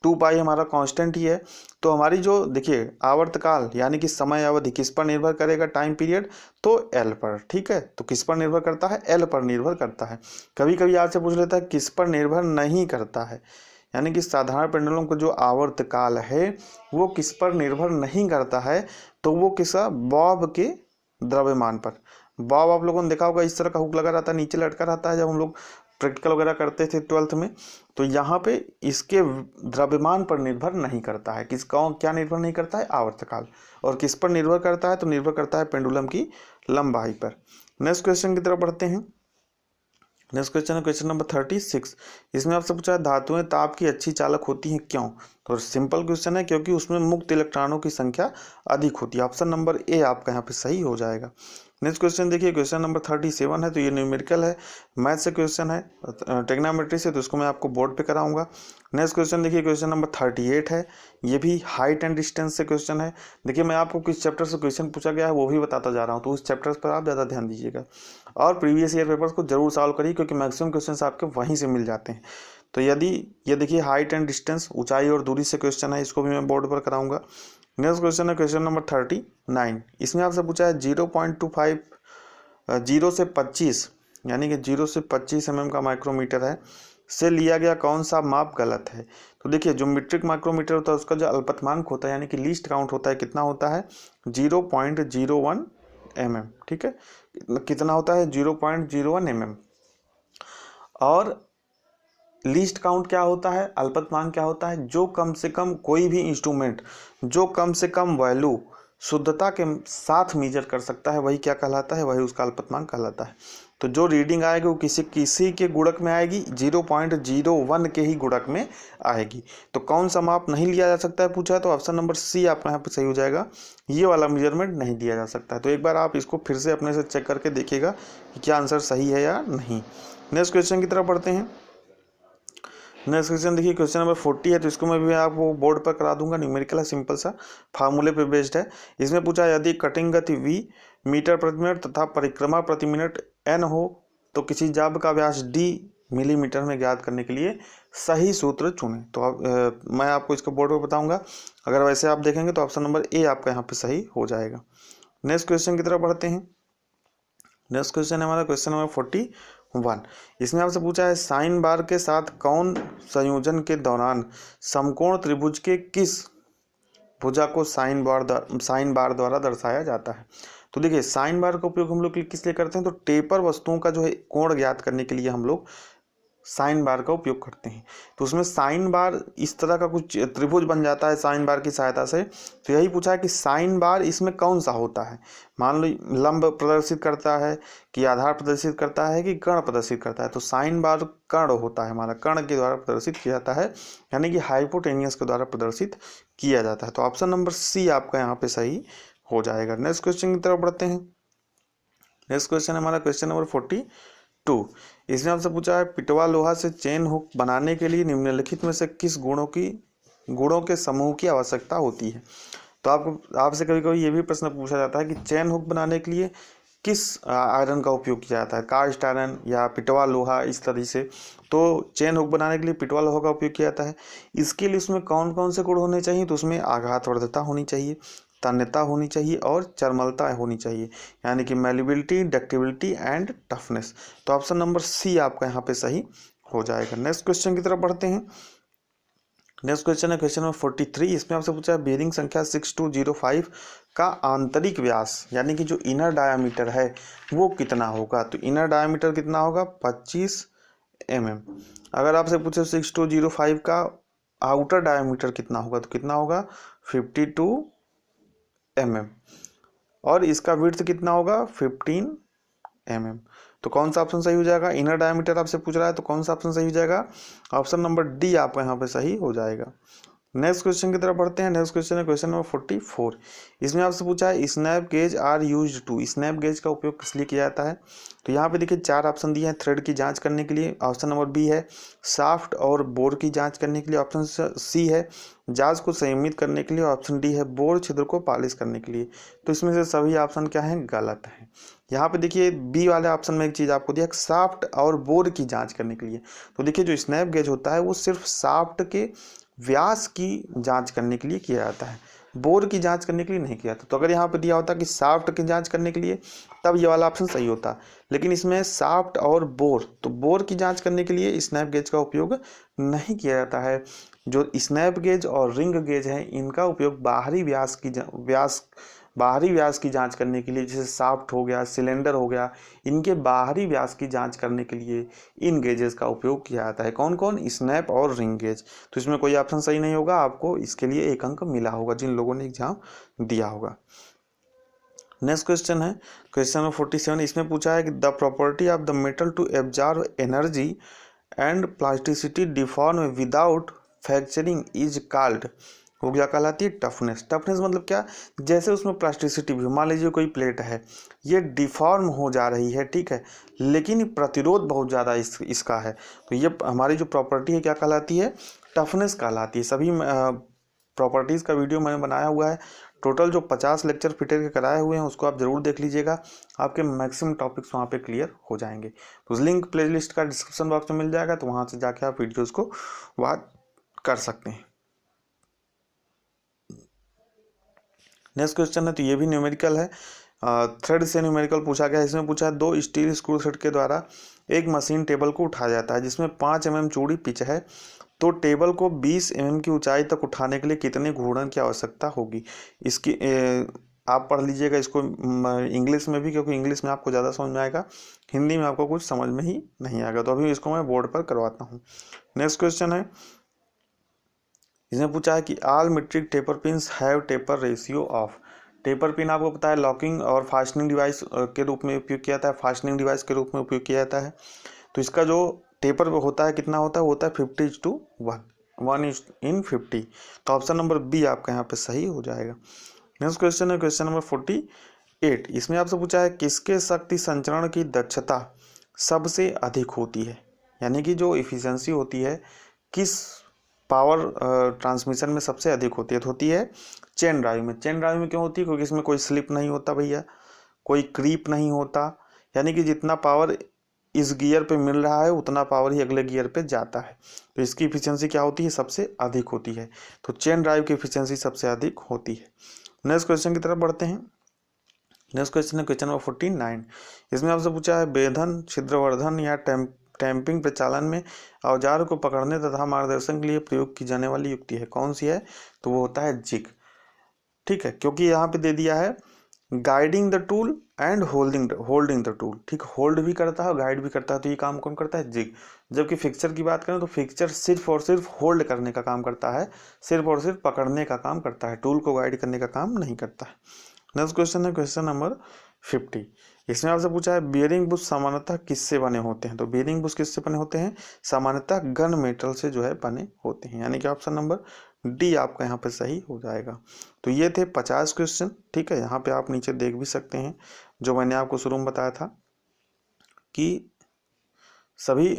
2π हमारा कांस्टेंट ही है। तो हमारी जो देखिए आवर्तकाल यानी कि समय अवधि किस पर निर्भर करेगा, टाइम पीरियड, तो L पर, ठीक है। तो किस पर निर्भर करता है, L पर निर्भर करता है। कभी कभी आपसे पूछ लेता है किस पर निर्भर नहीं करता है, यानी कि साधारण पेंडुलम का जो आवर्तकाल है वो किस पर निर्भर नहीं करता है, तो वो किसका, बॉब के द्रव्यमान पर। बॉब आप लोगों ने देखा होगा इस तरह का हुक लगा रहता है, नीचे लटका रहता है, जब हम लोग प्रैक्टिकल वगैरह करते थे 12th में। तो यहाँ पे इसके द्रव्यमान पर निर्भर नहीं करता है, किसका क्या निर्भर नहीं करता है, आवर्तकाल। और किस पर निर्भर करता है, तो निर्भर करता है पेंडुलम की लंबाई पर। नेक्स्ट क्वेश्चन की तरफ बढ़ते हैं। नेक्स्ट क्वेश्चन है क्वेश्चन नंबर 36। इसमें आपसे पूछा है धातुएं ताप की अच्छी चालक होती हैं क्यों। तो सिंपल क्वेश्चन है, क्योंकि उसमें मुक्त इलेक्ट्रॉनों की संख्या अधिक होती है। ऑप्शन नंबर ए आपका यहाँ पे सही हो जाएगा। नेक्स्ट क्वेश्चन देखिए क्वेश्चन नंबर 37 है, तो ये न्यूमेरिकल है, मैथ से क्वेश्चन है, ट्रिग्नोमेट्री से, तो इसको मैं आपको बोर्ड पे कराऊंगा। नेक्स्ट क्वेश्चन देखिए क्वेश्चन नंबर 38 है, ये भी हाइट एंड डिस्टेंस से क्वेश्चन है। देखिए मैं आपको किस चैप्टर से क्वेश्चन पूछा गया है वो भी बताता जा रहा हूँ, तो उस चैप्टर पर आप ज़्यादा ध्यान दीजिएगा और प्रीवियस ईयर पेपर्स को जरूर सॉल्व करिए, क्योंकि मैक्सिमम क्वेश्चन आपके वहीं से मिल जाते हैं। तो यदि ये देखिए हाइट एंड डिस्टेंस, ऊंचाई और दूरी से क्वेश्चन है, इसको भी मैं बोर्ड पर कराऊंगा। नेक्स्ट क्वेश्चन है क्वेश्चन नंबर 39। इसमें आपसे पूछा है 0.25 0 से 25 यानी कि 0 से 25 mm का माइक्रोमीटर है से लिया गया कौन सा माप गलत है। तो देखिए जो मीट्रिक माइक्रोमीटर होता है उसका जो अल्पतमांक होता है यानी कि लीस्ट काउंट होता है, कितना होता है 0.01 mm, ठीक है। कितना होता है 0.01 mm। और लीस्ट काउंट क्या होता है, अल्पतमांक क्या होता है, जो कम से कम कोई भी इंस्ट्रूमेंट जो कम से कम वैल्यू शुद्धता के साथ मेजर कर सकता है वही क्या कहलाता है, वही उसका अल्पतमांक कहलाता है। तो जो रीडिंग आएगी वो किसी के गुणक में आएगी, 0.01 के ही गुणक में आएगी। तो कौन सा माप नहीं लिया जा सकता है पूछा है, तो ऑप्शन नंबर सी आपका यहाँ पे सही हो जाएगा, ये वाला मेजरमेंट नहीं दिया जा सकता है। तो एक बार आप इसको फिर से अपने से चेक करके देखिएगा कि क्या आंसर सही है या नहीं। नेक्स्ट क्वेश्चन की तरफ बढ़ते हैं। नेक्स्ट क्वेश्चन देखिए क्वेश्चन नंबर 40 है, तो इसको मैं भी आपको बोर्ड पर करा दूंगा, न्यूमेरिकल है, सिंपल सा फार्मूले पे बेस्ड है। इसमें पूछा है यदि कटिंग गति v मीटर प्रति मिनट तथा परिक्रमा प्रति मिनट n हो तो किसी जाब का व्यास d मिलीमीटर में ज्ञात करने के लिए सही सूत्र चुनें। तो मैं आपको इसका बोर्ड पर बताऊंगा। अगर वैसे आप देखेंगे तो ऑप्शन नंबर ए आपका यहाँ पे सही हो जाएगा। नेक्स्ट क्वेश्चन की तरफ बढ़ते हैं। नेक्स्ट क्वेश्चन है हमारा क्वेश्चन नंबर 41। इसमें आपसे पूछा है साइन बार के साथ कौन संयोजन के दौरान समकोण त्रिभुज के किस भुजा को साइन बार द्वारा दर्शाया जाता है। तो देखिए साइन बार का उपयोग हम लोग किस लिए करते हैं, तो टेपर वस्तुओं का जो है कोण ज्ञात करने के लिए हम लोग साइन बार का उपयोग करते हैं। तो उसमें साइन बार इस तरह का कुछ त्रिभुज बन जाता है साइन बार की सहायता से। तो यही पूछा है कि साइन बार इसमें कौन सा होता है, मान लो लंब प्रदर्शित करता है कि आधार प्रदर्शित करता है कि कर्ण प्रदर्शित करता है। तो साइन बार कर्ण होता है, हमारा कर्ण के द्वारा प्रदर्शित किया जाता है, यानी कि हाइपोटेनियस के द्वारा प्रदर्शित किया जाता है। तो ऑप्शन नंबर सी आपका यहाँ पे सही हो जाएगा। नेक्स्ट क्वेश्चन की तरफ बढ़ते हैं। नेक्स्ट क्वेश्चन है हमारा क्वेश्चन नंबर 42। इसमें आपसे पूछा है पिटवा लोहा से चेन हुक बनाने के लिए निम्नलिखित में से किस गुणों के समूह की आवश्यकता होती है। तो आपसे कभी कभी ये भी प्रश्न पूछा जाता है कि चेन हुक बनाने के लिए किस आयरन का उपयोग किया जाता है, कास्ट आयरन या पिटवा लोहा, इस तरह से। तो चेन हुक बनाने के लिए पिटवा लोहा का उपयोग किया जाता है। इसके लिए उसमें कौन कौन से गुण होने चाहिए, तो उसमें आघातवर्धकता होनी चाहिए, तन्यता होनी चाहिए और चर्मलता होनी चाहिए, यानी कि मैलिबिलिटी, डक्टिबिलिटी एंड टफनेस। तो ऑप्शन नंबर सी आपका यहाँ पे सही हो जाएगा। नेक्स्ट क्वेश्चन की तरफ बढ़ते हैं। नेक्स्ट क्वेश्चन है क्वेश्चन नंबर 43। इसमें आपसे पूछा है बेरिंग संख्या 6205 का आंतरिक व्यास यानी कि जो इनर डायामीटर है वो कितना होगा। तो इनर डायामीटर कितना होगा, 25 mm। अगर आपसे पूछे 6205 का आउटर डायामीटर कितना होगा, तो कितना होगा 52 mm, और इसका विड्थ कितना होगा 15 mm। तो कौन सा ऑप्शन सही हो जाएगा, इनर डायमीटर आपसे पूछ रहा है तो कौन सा ऑप्शन सही हो जाएगा, ऑप्शन नंबर डी आपका यहाँ पे सही हो जाएगा। नेक्स्ट क्वेश्चन की तरफ बढ़ते हैं। नेक्स्ट क्वेश्चन है क्वेश्चन नंबर 44। इसमें आपसे पूछा है snap gauge are used to, snap gauge का उपयोग किस लिए किया जाता है। तो यहाँ पे देखिए 4 ऑप्शन दिए हैं। थ्रेड की जांच करने के लिए, ऑप्शन नंबर बी है शाफ्ट और बोर की जांच करने के लिए, ऑप्शन सी है जांच को संयमित करने के लिए, ऑप्शन डी है बोर छिद्र को पालिश करने के लिए। तो इसमें से सभी ऑप्शन क्या हैं, गलत है। यहाँ पे देखिए बी वाले ऑप्शन में एक चीज़ आपको दिया शाफ्ट और बोर की जांच करने के लिए। तो देखिए जो स्नैप गेज होता है वो सिर्फ शाफ्ट के व्यास की जांच करने के लिए किया जाता है, बोर की जांच करने के लिए नहीं किया जाता। तो अगर यहाँ पे दिया होता कि शाफ्ट की जांच करने के लिए तब ये वाला ऑप्शन सही होता, लेकिन इसमें शाफ्ट और बोर, तो बोर की जांच करने के लिए स्नैप गेज का उपयोग नहीं किया जाता है। जो स्नैप गेज और रिंग गेज है इनका उपयोग बाहरी व्यास की जांच करने के लिए, जैसे शाफ्ट हो गया, सिलेंडर हो गया, इनके बाहरी व्यास की जांच करने के लिए इन गेजेस का उपयोग किया जाता है। कौन कौन, स्नैप और रिंग गेज। तो इसमें कोई ऑप्शन सही नहीं होगा, आपको इसके लिए 1 अंक मिला होगा जिन लोगों ने एग्जाम दिया होगा। नेक्स्ट क्वेश्चन है क्वेश्चन नंबर 47। इसमें पूछा है कि the property of the metal to absorb energy and plasticity deform without fracturing is called, वो क्या कहलाती है, टफनेस। टफनेस मतलब क्या, जैसे उसमें प्लास्टिसिटी भी, मान लीजिए कोई प्लेट है ये डिफॉर्म हो जा रही है, ठीक है, लेकिन प्रतिरोध बहुत ज़्यादा इसका है, तो ये हमारी जो प्रॉपर्टी है क्या कहलाती है, टफनेस कहलाती है। सभी प्रॉपर्टीज़ का वीडियो मैंने बनाया हुआ है, टोटल जो 50 लेक्चर फिटर के कराए हुए हैं उसको आप ज़रूर देख लीजिएगा, आपके मैक्सिमम टॉपिक्स वहाँ पे क्लियर हो जाएंगे। तो उस लिंक प्लेलिस्ट का डिस्क्रिप्शन बॉक्स में मिल जाएगा, तो वहाँ से जाके आप वीडियोज़ को वॉच कर सकते हैं। नेक्स्ट क्वेश्चन है, तो ये भी न्यूमेरिकल है, थ्रेड से न्यूमेरिकल पूछा गया है। इसमें पूछा है 2 स्टील स्क्रू थ्रेड के द्वारा एक मशीन टेबल को उठाया जाता है जिसमें 5 mm चौड़ी पिच है, तो टेबल को 20 mm की ऊंचाई तक उठाने के लिए कितने घूर्णन की आवश्यकता होगी। इसकी आप पढ़ लीजिएगा इसको इंग्लिश में भी, क्योंकि इंग्लिश में आपको ज़्यादा समझ में आएगा, हिंदी में आपको कुछ समझ में ही नहीं आएगा। तो अभी इसको मैं बोर्ड पर करवाता हूँ। नेक्स्ट क्वेश्चन है, इसने पूछा है कि all metric taper pins have taper ratio of. Taper pin आपको पता है लॉकिंग और फास्टनिंग डिवाइस के रूप में उपयोग किया जाता है, फास्टनिंग डिवाइस के रूप में उपयोग किया जाता है। तो इसका जो टेपर होता है कितना होता है, 50:1, 1:50। तो ऑप्शन नंबर बी आपका यहाँ पे सही हो जाएगा। नेक्स्ट क्वेश्चन है क्वेश्चन नंबर 48। इसमें आपसे पूछा है किसके शक्ति संचरण की दक्षता सबसे अधिक होती है, यानी कि जो इफिशियंसी होती है किस पावर ट्रांसमिशन में सबसे अधिक होती है, तो होती है चेन ड्राइव में। चेन ड्राइव में क्यों होती है, क्योंकि इसमें कोई स्लिप नहीं होता भैया, कोई क्रीप नहीं होता, यानी कि जितना पावर इस गियर पे मिल रहा है उतना पावर ही अगले गियर पे जाता है, तो इसकी इफिशियंसी क्या होती है, सबसे अधिक होती है। तो चेन ड्राइव की इफिशियंसी सबसे अधिक होती है। नेक्स्ट क्वेश्चन की तरफ बढ़ते हैं। नेक्स्ट क्वेश्चन है क्वेश्चन नंबर 49। इसमें आपसे पूछा है बेधन, छिद्रवर्धन या टैंपिंग प्रचालन में औजार को पकड़ने तथा मार्गदर्शन के लिए प्रयोग की जाने वाली युक्ति है, कौन सी है, तो वो होता है जिग। ठीक है, क्योंकि यहाँ पे दे दिया है guiding the tool and holding the tool. ठीक, होल्ड भी करता है और गाइड भी करता है, तो ये काम कौन करता है, जिग। जबकि फिक्सचर की बात करें तो फिक्सचर सिर्फ और सिर्फ होल्ड करने का काम करता है, सिर्फ और सिर्फ पकड़ने का काम करता है, टूल को गाइड करने का काम नहीं करता है। नेक्स्ट क्वेश्चन है क्वेश्चन नंबर 50। इसमें आपसे पूछा है बियरिंग बुश सामान्यतः किससे बने होते हैं, तो बियरिंग बुश किससे बने होते हैं, सामान्यतः गन मेटल से जो है बने होते हैं, यानी कि ऑप्शन नंबर डी आपका यहाँ पे सही हो जाएगा। तो ये थे 50 क्वेश्चन। ठीक है, यहाँ पे आप नीचे देख भी सकते हैं जो मैंने आपको शुरू में बताया था कि सभी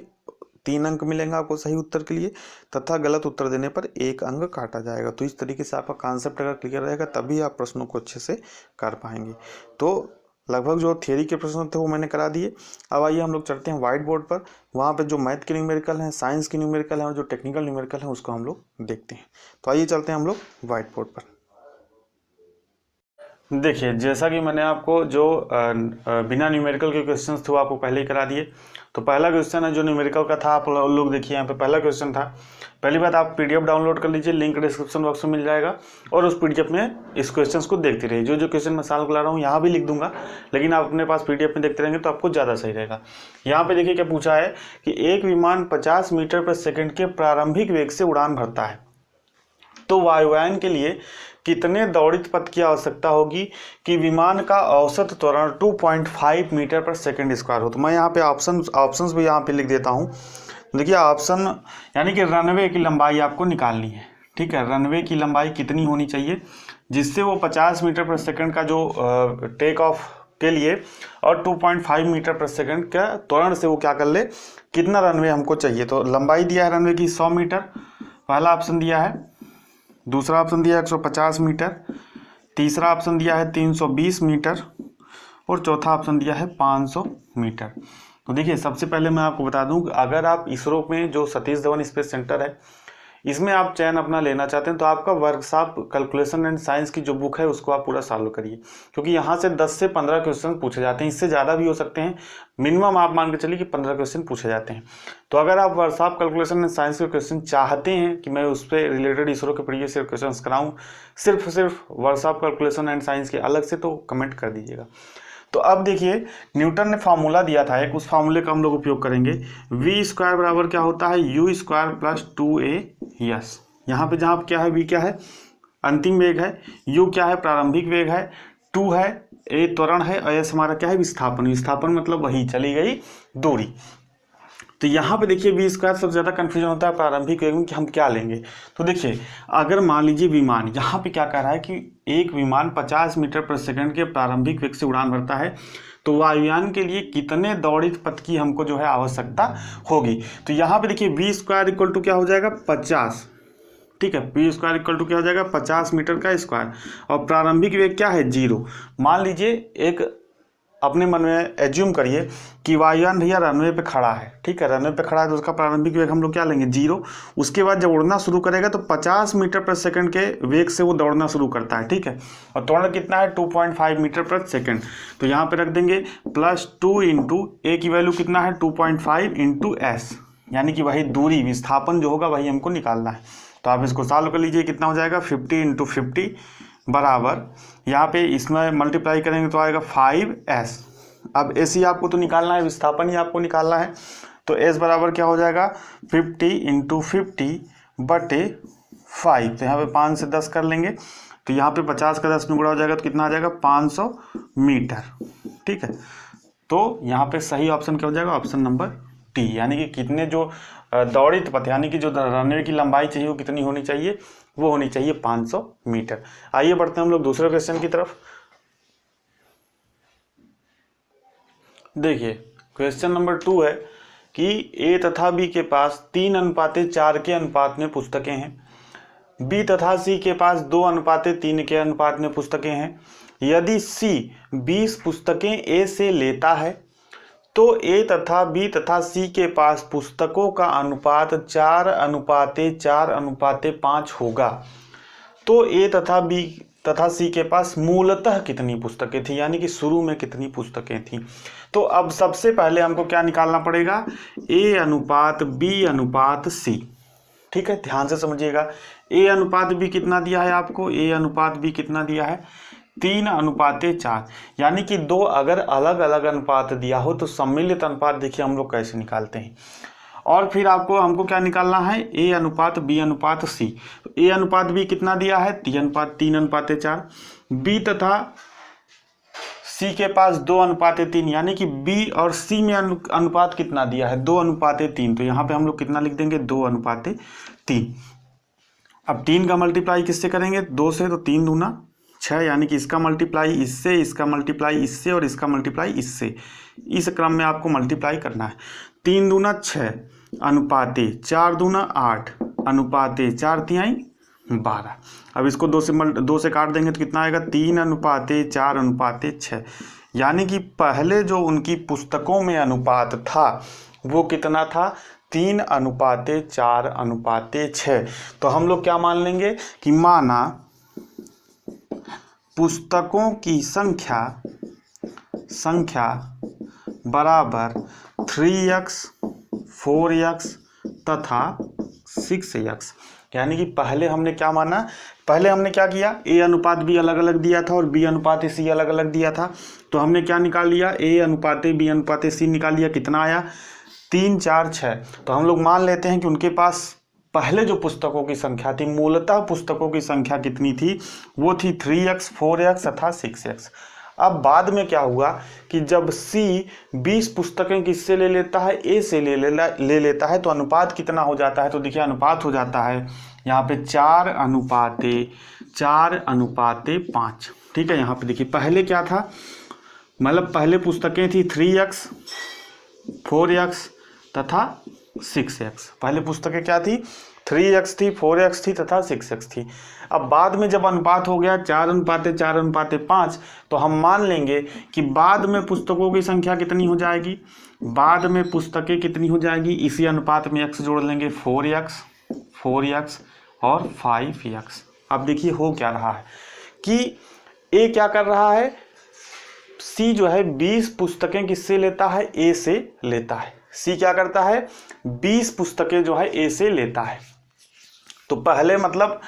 3 अंक मिलेंगे आपको सही उत्तर के लिए, तथा गलत उत्तर देने पर 1 अंक काटा जाएगा। तो इस तरीके से आपका कॉन्सेप्ट अगर क्लियर रहेगा तभी आप प्रश्नों को अच्छे से कर पाएंगे। तो लगभग जो थियरी के प्रश्न थे वो मैंने करा दिए। अब आइए हम लोग चलते हैं व्हाइट बोर्ड पर, वहाँ पे जो मैथ के न्यूमेरिकल हैं, साइंस के न्यूमेरिकल हैं और जो टेक्निकल न्यूमेरिकल हैं उसको हम लोग देखते हैं। तो आइए चलते हैं हम लोग व्हाइट बोर्ड पर। देखिए, जैसा कि मैंने आपको जो बिना न्यूमेरिकल के क्वेश्चंस थे वो आपको पहले ही करा दिए। तो पहला क्वेश्चन है जो न्यूमेरिकल का था, आप लोग देखिए यहाँ पे पहला क्वेश्चन था। पहली बात, आप पीडीएफ डाउनलोड कर लीजिए, लिंक डिस्क्रिप्शन बॉक्स में मिल जाएगा, और उस पीडीएफ में इस क्वेश्चंस को देखते रहिए। जो जो क्वेश्चन मैं सॉल्व करा रहा हूँ यहाँ भी लिख दूंगा, लेकिन आप अपने पास पीडीएफ में देखते रहेंगे तो आपको ज़्यादा सही रहेगा। यहाँ पे देखिए क्या पूछा है कि एक विमान 50 मीटर पर सेकेंड के प्रारंभिक वेग से उड़ान भरता है, तो वायुयान के लिए कितने दौड़ित पथ की आवश्यकता होगी कि विमान का औसत त्वरण 2.5 मीटर पर सेकेंड स्क्वायर हो। तो मैं यहाँ पे ऑप्शंस भी यहाँ पे लिख देता हूँ। देखिए ऑप्शन, यानी कि रनवे की लंबाई आपको निकालनी है। ठीक है, रनवे की लंबाई कितनी होनी चाहिए जिससे वो 50 मीटर पर सेकेंड का जो टेक ऑफ के लिए और 2.5 मीटर पर सेकेंड का त्वरण से वो क्या कर ले, कितना रनवे हमको चाहिए। तो लंबाई दिया है रनवे की 100 मीटर, पहला ऑप्शन दिया है। दूसरा ऑप्शन दिया है 150 मीटर, तीसरा ऑप्शन दिया है 320 मीटर और चौथा ऑप्शन दिया है 500 मीटर। तो देखिए, सबसे पहले मैं आपको बता दूं कि अगर आप इसरो में जो सतीश धवन स्पेस सेंटर है इसमें आप चयन अपना लेना चाहते हैं तो आपका वर्कशॉप कैलकुलेशन एंड साइंस की जो बुक है उसको आप पूरा सॉल्व करिए, क्योंकि यहाँ से 10 से 15 क्वेश्चन पूछे जाते हैं, इससे ज़्यादा भी हो सकते हैं, मिनिमम आप मान के चलिए कि 15 क्वेश्चन पूछे जाते हैं। तो अगर आप वर्कशॉप कैलकुलेशन एंड साइंस के क्वेश्चन चाहते हैं कि मैं उस पर रिलेटेड इसरो के प्रीवियस ईयर क्वेश्चन कराऊँ सिर्फ वर्कशॉप कैलकुलेशन एंड साइंस के अलग से, तो कमेंट कर दीजिएगा। तो अब देखिए, न्यूटन ने फार्मूला दिया था एक, उस फार्मूले का हम लोग उपयोग करेंगे। वी स्क्वायर बराबर क्या होता है, यू स्क्वायर प्लस 2a। यहाँ पे जहाँ क्या है, वी क्या है, अंतिम वेग है, यू क्या है, प्रारंभिक वेग है, 2 है, ए त्वरण है, और एस हमारा क्या है, विस्थापन। विस्थापन मतलब वही चली गई दूरी। तो यहाँ पे देखिए वी स्क्वायर सबसे ज़्यादा कन्फ्यूजन होता है प्रारंभिक वेग में कि हम क्या लेंगे। तो देखिए, अगर मान लीजिए विमान, यहाँ पे क्या कह रहा है कि एक विमान 50 मीटर पर सेकंड के प्रारंभिक वेग से उड़ान भरता है, तो वायुयान के लिए कितने दौड़ित पथ की हमको जो है आवश्यकता होगी। तो यहाँ पे देखिए वी स्क्वायर इक्वल टू क्या हो जाएगा, 50। ठीक है, वी स्क्वायर इक्वल टू क्या हो जाएगा, 50 मीटर का स्क्वायर, और प्रारंभिक वेग क्या है, 0। मान लीजिए एक अपने मन में एज्यूम करिए कि वायुयान भैया रनवे पे खड़ा है। ठीक है, रनवे पे खड़ा है तो उसका प्रारंभिक वेग हम लोग क्या लेंगे, 0। उसके बाद जब उड़ना शुरू करेगा तो 50 मीटर पर सेकंड के वेग से वो दौड़ना शुरू करता है। ठीक है, और त्वरण कितना है, 2.5 मीटर पर सेकंड। तो यहाँ पे रख देंगे +2 इंटू ए की वैल्यू कितना है, 2.5 इंटू एस, यानी कि वही दूरी, विस्थापन जो होगा वही हमको निकालना है। तो आप इसको सॉल्व कर लीजिए, कितना हो जाएगा, 50 इंटू 50 बराबर, यहाँ पे इसमें मल्टीप्लाई करेंगे तो आएगा 5s। अब एस ही आपको तो निकालना है, विस्थापन ही आपको निकालना है। तो s बराबर क्या हो जाएगा, 50 इंटू 50 बटे 5। तो यहाँ पे 5 से 10 कर लेंगे, तो यहाँ पे 50 का 10 में गुणा हो जाएगा तो कितना आ जाएगा, 500 मीटर। ठीक है, तो यहाँ पे सही ऑप्शन क्या हो जाएगा, ऑप्शन नंबर टी, यानी कि कितने जो दौड़ित पथ, यानी कि जो रनवे की लंबाई चाहिए वो कितनी होनी चाहिए, वो होनी चाहिए 500 मीटर। आइए बढ़ते हैं हम लोग दूसरे क्वेश्चन की तरफ। देखिए, क्वेश्चन नंबर 2 है कि ए तथा बी के पास 3:4 के अनुपात में पुस्तकें हैं, बी तथा सी के पास 2:3 के अनुपात में पुस्तकें हैं। यदि सी 20 पुस्तकें ए से लेता है तो ए तथा बी तथा सी के पास पुस्तकों का अनुपात 4:4:5 होगा। तो ए तथा बी तथा सी के पास मूलतः कितनी पुस्तकें थी, यानी कि शुरू में कितनी पुस्तकें थी। तो अब सबसे पहले हमको क्या निकालना पड़ेगा, ए अनुपात बी अनुपात सी। ठीक है, ध्यान से समझिएगा। ए अनुपात बी कितना दिया है आपको, ए अनुपात बी कितना दिया है 3:4, यानी कि दो अगर अलग अलग अनुपात दिया हो तो सम्मिलित अनुपात देखिए हम लोग कैसे निकालते हैं। और फिर हमको क्या निकालना है, ए अनुपात बी अनुपात सी। ए अनुपात बी कितना दिया है 3:4, बी तथा सी के पास 2:3, यानी कि बी और सी में अनुपात कितना दिया है 2:3। तो यहाँ पे हम लोग कितना लिख देंगे 2:3। अब 3 का मल्टीप्लाई किससे करेंगे 2 से, तो 3 दूना 6, यानी कि इसका मल्टीप्लाई इससे, इसका मल्टीप्लाई इससे और इसका मल्टीप्लाई इससे, इस क्रम में आपको मल्टीप्लाई करना है। 3 दूना 6 अनुपाते 4 दूना 8 अनुपाते 4 × 12। अब इसको 2 से काट देंगे तो कितना आएगा 3:4:6, यानी कि पहले जो उनकी पुस्तकों में अनुपात था वो कितना था 3:4:6। तो हम लोग क्या मान लेंगे कि माना पुस्तकों की संख्या बराबर 3x 4x तथा 6x, यानी कि पहले हमने क्या माना, पहले हमने क्या किया, ए अनुपात बी अलग अलग दिया था और बी अनुपात सी अलग अलग दिया था। तो हमने क्या निकाल लिया, ए अनुपात बी अनुपात सी निकाल लिया, कितना आया 3 4 6। तो हम लोग मान लेते हैं कि उनके पास पहले जो पुस्तकों की संख्या थी, मूलतः पुस्तकों की संख्या कितनी थी, वो थी 3x 4x तथा 6x। अब बाद में क्या हुआ कि जब C 20 पुस्तकें किससे ले लेता है, A से ले लेता है, तो अनुपात कितना हो जाता है, तो देखिए अनुपात हो जाता है यहाँ पे 4:5। ठीक है, यहाँ पे देखिए पहले क्या था, मतलब पहले पुस्तकें थी 3x 4x तथा 6x। पहले पुस्तकें क्या थी 3x थी 4x थी तथा 6x थी। अब बाद में जब अनुपात हो गया 4:4:5, तो हम मान लेंगे कि बाद में पुस्तकों की संख्या कितनी हो जाएगी, बाद में पुस्तकें कितनी हो जाएगी, इसी अनुपात में x जोड़ लेंगे 4x और 5x। अब देखिए हो क्या रहा है कि A क्या कर रहा है, C जो है 20 पुस्तकें किससे लेता है, A से लेता है। C क्या करता है 20 पुस्तकें जो है A से लेता है। तो पहले मतलब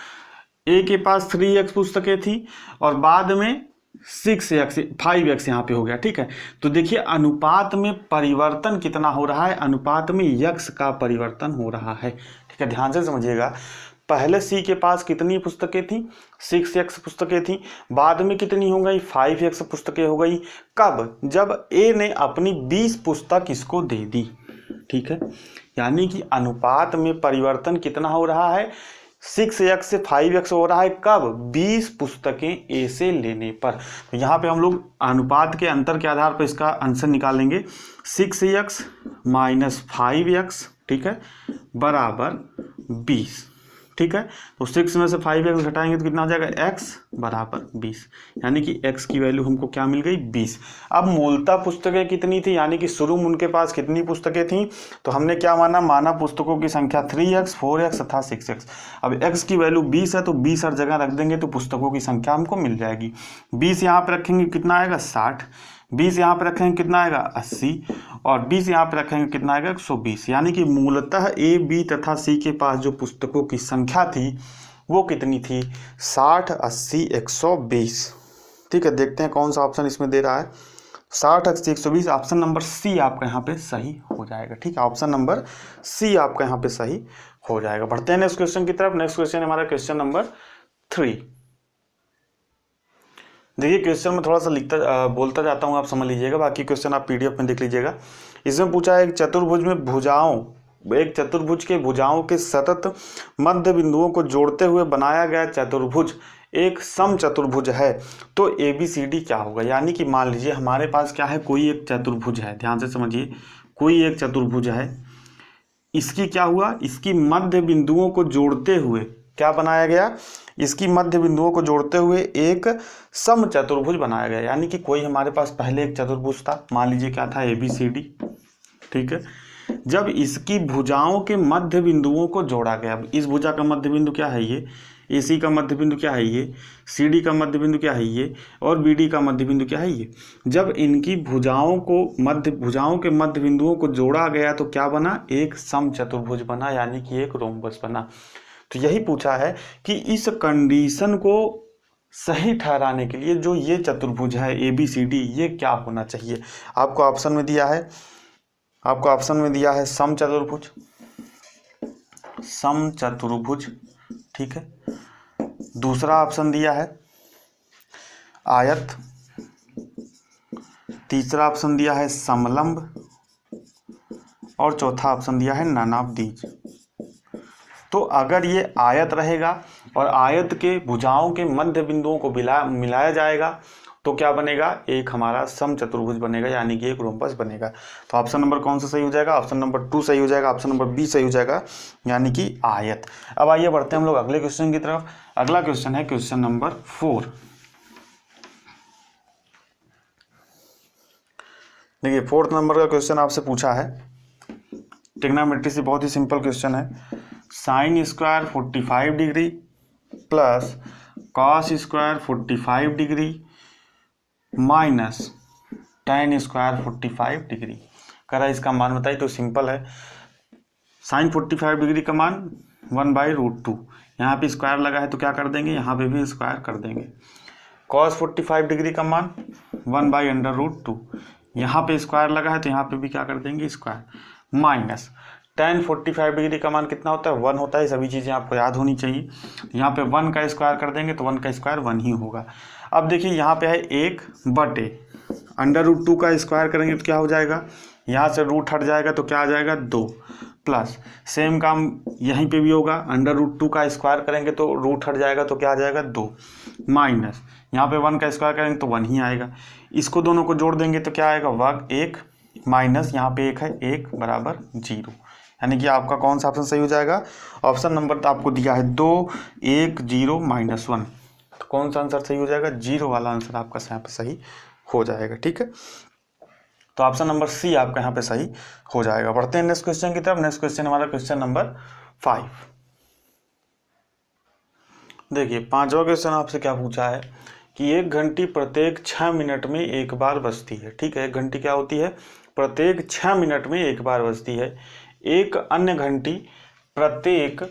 A के पास 3x पुस्तकें थी और बाद में 5x यहाँ पे हो गया। ठीक है, तो देखिए अनुपात में परिवर्तन कितना हो रहा है, अनुपात में x का परिवर्तन हो रहा है। ठीक है, ध्यान से समझिएगा। पहले C के पास कितनी पुस्तकें थी 6x पुस्तकें थी, बाद में कितनी हो गई 5x पुस्तकें हो गई। कब, जब A ने अपनी 20 पुस्तक इसको दे दी। ठीक है, यानी कि अनुपात में परिवर्तन कितना हो रहा है 6x से 5x हो रहा है। कब, 20 पुस्तकें A से लेने पर। तो यहाँ पे हम लोग अनुपात के अंतर के आधार पर इसका आंसर निकालेंगे 6x - 5x, ठीक है, बराबर 20। ठीक है, तो 6 में से 5x घटाएंगे तो कितना हो जाएगा x बराबर 20, यानी कि x की वैल्यू हमको क्या मिल गई 20। अब मूलतः पुस्तकें कितनी थी, यानी कि शुरू में उनके पास कितनी पुस्तकें थी, तो हमने क्या माना पुस्तकों की संख्या 3x 4x तथा 6x। अब x की वैल्यू 20 है तो 20 हर जगह रख देंगे तो पुस्तकों की संख्या हमको मिल जाएगी। 20 यहाँ पर रखेंगे कितना आएगा 60, 20 यहाँ पे रखेंगे कितना आएगा 80 और 20 यहाँ पे रखेंगे कितना आएगा 120। यानी कि मूलतः A B तथा C के पास जो पुस्तकों की संख्या थी वो कितनी थी 60 80 120। ठीक है, देखते हैं कौन सा ऑप्शन इसमें दे रहा है। 60 80 120, ऑप्शन नंबर C आपका यहाँ पे सही हो जाएगा। ठीक है, ऑप्शन नंबर C आपका यहाँ पे सही हो जाएगा। बढ़ते हैं नेक्स्ट क्वेश्चन की तरफ। नेक्स्ट क्वेश्चन हमारा क्वेश्चन नंबर 3। देखिए क्वेश्चन में थोड़ा सा बोलता जाता हूँ, आप समझ लीजिएगा, बाकी क्वेश्चन आप PDF में देख लीजिएगा। इसमें पूछा है एक चतुर्भुज के भुजाओं के सतत मध्य बिंदुओं को जोड़ते हुए बनाया गया चतुर्भुज एक सम चतुर्भुज है, तो ABCD क्या होगा। यानी कि मान लीजिए हमारे पास क्या है, कोई एक चतुर्भुज है, ध्यान से समझिए, कोई एक चतुर्भुज है, इसकी क्या हुआ, इसकी मध्य बिंदुओं को जोड़ते हुए क्या बनाया गया, इसकी मध्य बिंदुओं को जोड़ते हुए एक समचतुर्भुज बनाया गया। यानी कि कोई हमारे पास पहले एक चतुर्भुज था, मान लीजिए क्या था, ABCD, ठीक है। जब इसकी भुजाओं के मध्य बिंदुओं को जोड़ा गया, इस भुजा का मध्य बिंदु क्या है ये, AC का मध्य बिंदु क्या है ये, CD का मध्य बिंदु क्या है ये, और BD का मध्य बिंदु क्या है ये। जब इनकी भुजाओं के मध्य बिंदुओं को जोड़ा गया तो क्या बना, एक समचतुर्भुज बना, यानी कि एक रोम्बस बना। तो यही पूछा है कि इस कंडीशन को सही ठहराने के लिए जो ये चतुर्भुज है ABCD, ये क्या होना चाहिए। आपको ऑप्शन में दिया है समचतुर्भुज, ठीक है। दूसरा ऑप्शन दिया है आयत, तीसरा ऑप्शन दिया है समलंब, और चौथा ऑप्शन दिया है नानाबदीज। तो अगर ये आयत रहेगा और आयत के भुजाओं के मध्य बिंदुओं को मिलाया जाएगा तो क्या बनेगा, एक हमारा समचतुर्भुज बनेगा, यानी कि एक रोम्बस बनेगा। तो ऑप्शन नंबर कौन सा सही हो जाएगा, ऑप्शन नंबर 2 सही हो जाएगा, ऑप्शन नंबर B सही हो जाएगा, यानी कि आयत। अब आइए बढ़ते हैं हम लोग अगले क्वेश्चन की तरफ। अगला क्वेश्चन है क्वेश्चन नंबर 4। देखिए 4th नंबर का क्वेश्चन आपसे पूछा है, ट्रिग्नोमेट्री से बहुत ही सिंपल क्वेश्चन है। Sine square 45 degree plus cos square 45 degree minus tan square 45 degree करा, इसका मान बताइए। तो सिंपल है, साइन 45 डिग्री का मान 1/√2, यहाँ पे स्क्वायर लगा है तो क्या कर देंगे, यहाँ पे भी स्क्वायर कर देंगे। कॉस 45 डिग्री का मान 1/√2, यहाँ पे स्क्वायर लगा है तो यहाँ पे भी क्या कर देंगे, स्क्वायर। माइनस tan 45 डिग्री का मान कितना होता है, 1 होता है। सभी चीज़ें आपको याद होनी चाहिए। यहाँ पे 1 का स्क्वायर कर देंगे तो 1 का स्क्वायर 1 ही होगा। अब देखिए यहाँ पे है 1/√2 का स्क्वायर करेंगे तो क्या हो जाएगा, यहाँ से रूट हट जाएगा तो क्या आ जाएगा, 2, प्लस सेम काम यहीं पे भी होगा, √2 का स्क्वायर करेंगे तो रूट हट जाएगा तो क्या आ जाएगा, 2, माइनस यहाँ पे 1 का स्क्वायर करेंगे तो 1 ही आएगा। इसको दोनों को जोड़ देंगे तो क्या आएगा, वर्ग 1 माइनस यहाँ पे 1 है, 1 बराबर 0। यानी कि आपका कौन सा ऑप्शन सही हो जाएगा, ऑप्शन नंबर तो आपको दिया है 2, 1, 0, -1। तो कौन सा आंसर सही हो जाएगा, 0 वाला आंसर आपका यहाँ पे सही हो जाएगा, ठीक है। तो ऑप्शन नंबर C आपका यहाँ पे सही हो जाएगा। बढ़ते हैं नेक्स्ट क्वेश्चन की तरफ। नेक्स्ट क्वेश्चन हमारा क्वेश्चन नंबर 5। देखिए 5वां क्वेश्चन आपसे क्या पूछा है कि एक घंटी प्रत्येक 6 मिनट में एक बार बजती है, ठीक है। एक घंटी क्या होती है, प्रत्येक 6 मिनट में एक बार बजती है। एक अन्य घंटी प्रत्येक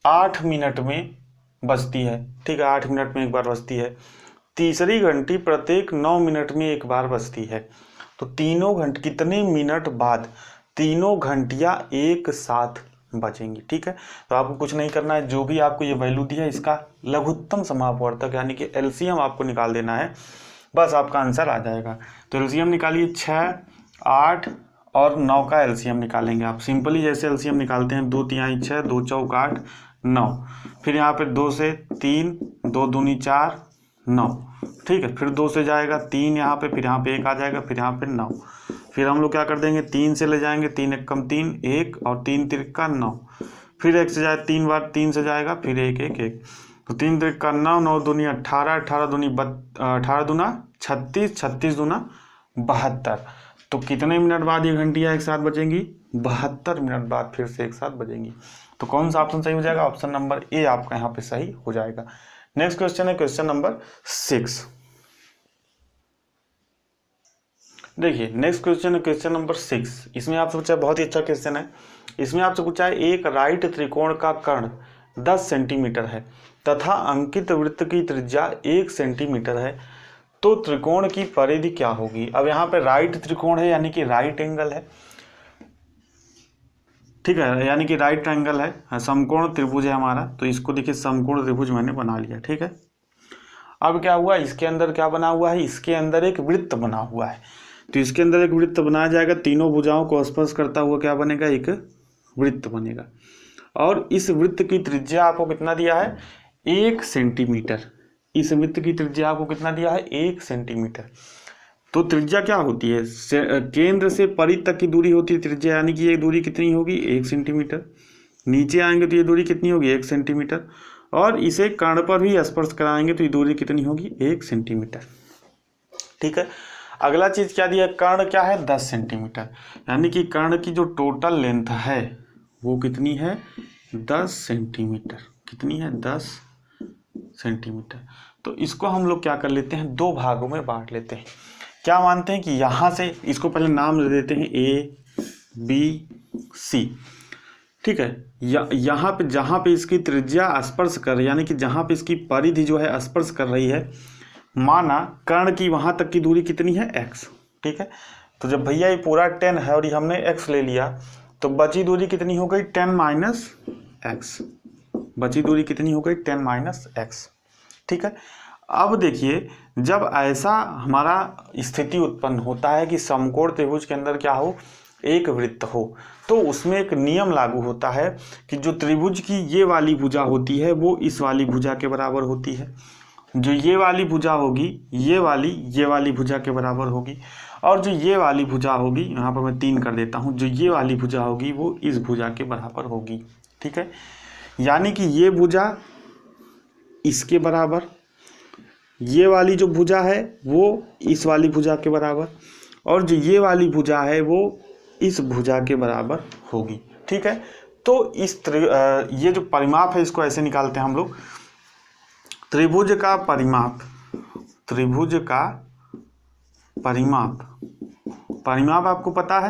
8 मिनट में बजती है, ठीक है, 8 मिनट में एक बार बजती है। तीसरी घंटी प्रत्येक 9 मिनट में एक बार बजती है। तो तीनों घंटे कितने मिनट बाद तीनों घंटियां एक साथ बचेंगी, ठीक है। तो आपको कुछ नहीं करना है, जो भी आपको ये वैल्यू दी है इसका लघुत्तम समापवर्तक यानी कि LCM आपको निकाल देना है, बस आपका आंसर आ जाएगा। तो LCM निकालिए, 6, 8 और 9 का LCM निकालेंगे आप। सिंपली जैसे LCM निकालते हैं, 2 तिहाई 6, 2 चौक 8, 9। फिर यहाँ पे 2 से 3, 2 दूनी 4, 9, ठीक है। फिर 2 से जाएगा 3 यहाँ पे, फिर यहाँ पे 1 आ जाएगा, फिर यहाँ पे 9। फिर हम लोग क्या कर देंगे, 3 से ले जाएंगे, 3 एकम 3, 1 और 3 तिरका 9। फिर 1 से जाए 3 बार, 3 से जाएगा, फिर 1, 1, 1। तो 3 तिरका 9, 9 दूनी 18, 18 दूनी 36, 36 दूना 72। तो कितने मिनट बाद ये घंटियाँ एक साथ बजेंगी, 72 मिनट बाद फिर से एक साथ बजेंगी। तो कौन सा ऑप्शन सही हो जाएगा, ऑप्शन नंबर A आपका यहाँ पे सही हो जाएगा। नेक्स्ट क्वेश्चन है क्वेश्चन नंबर 6। देखिए नेक्स्ट क्वेश्चन है क्वेश्चन नंबर 6। इसमें आपसे पूछा है, बहुत ही अच्छा क्वेश्चन है। इसमें आपसे पूछा है, एक राइट त्रिकोण का कर्ण 10 सेंटीमीटर है तथा अंकित वृत्त की त्रिज्या 1 सेंटीमीटर है, तो त्रिकोण की परिधि क्या होगी। अब यहाँ पे राइट त्रिकोण है यानी कि राइट एंगल है, ठीक है, यानी कि राइट एंगल है, समकोण त्रिभुज है हमारा। तो इसको देखिए समकोण त्रिभुज मैंने बना लिया, ठीक है। अब क्या हुआ, इसके अंदर क्या बना हुआ है, इसके अंदर एक वृत्त बना हुआ है। तो इसके अंदर एक वृत्त बनाया जाएगा, तीनों भुजाओं को स्पर्श करता हुआ क्या बनेगा, एक वृत्त बनेगा। और इस वृत्त की त्रिज्या आपको कितना दिया है, 1 सेंटीमीटर। इस वृत्त की त्रिज्या आपको कितना दिया है, 1 सेंटीमीटर। तो त्रिज्या क्या होती है, केंद्र से परिधि तक की दूरी होती है त्रिज्या, यानी कि ये दूरी कितनी होगी, 1 सेंटीमीटर। नीचे आएंगे तो ये दूरी कितनी होगी 1 सेंटीमीटर, और इसे कर्ण पर भी स्पर्श कराएंगे तो ये दूरी कितनी होगी 1 सेंटीमीटर। ठीक है, अगला चीज क्या दिया, कर्ण क्या है 10 सेंटीमीटर, यानी कि कर्ण की जो टोटल लेंथ है वो कितनी है 10 सेंटीमीटर। कितनी है 10 सेंटीमीटर। तो इसको हम लोग क्या कर लेते हैं, दो भागों में बांट लेते हैं। क्या मानते हैं कि यहाँ से इसको पहले नाम दे देते हैं ABC। ठीक है, यहाँ पे जहाँ पे इसकी त्रिज्या स्पर्श कर यानी कि जहाँ पे इसकी परिधि जो है स्पर्श कर रही है, माना कर्ण की वहाँ तक की दूरी कितनी है x। ठीक है, तो जब भैया ये पूरा 10 है और ये हमने x ले लिया तो बची दूरी कितनी हो गई 10 माइनस x। बची दूरी कितनी हो गई 10 माइनस x। ठीक है, अब देखिए जब ऐसा हमारा स्थिति उत्पन्न होता है कि समकोण त्रिभुज के अंदर क्या हो, एक वृत्त हो, तो उसमें एक नियम लागू होता है कि जो त्रिभुज की ये वाली भुजा होती है वो इस वाली भुजा के बराबर होती है, जो ये वाली भुजा होगी ये वाली भुजा के बराबर होगी, और जो ये वाली भुजा होगी, यहाँ पर मैं 3 कर देता हूँ, जो ये वाली भुजा होगी वो इस भुजा के बराबर होगी। ठीक है, यानी कि ये भुजा इसके बराबर, ये वाली जो भुजा है वो इस वाली भुजा के बराबर, और जो ये वाली भुजा है वो इस भुजा के बराबर होगी। ठीक है, तो इस ये जो परिमाप है इसको ऐसे निकालते हैं हम लोग, त्रिभुज का परिमाप, त्रिभुज का परिमाप आपको पता है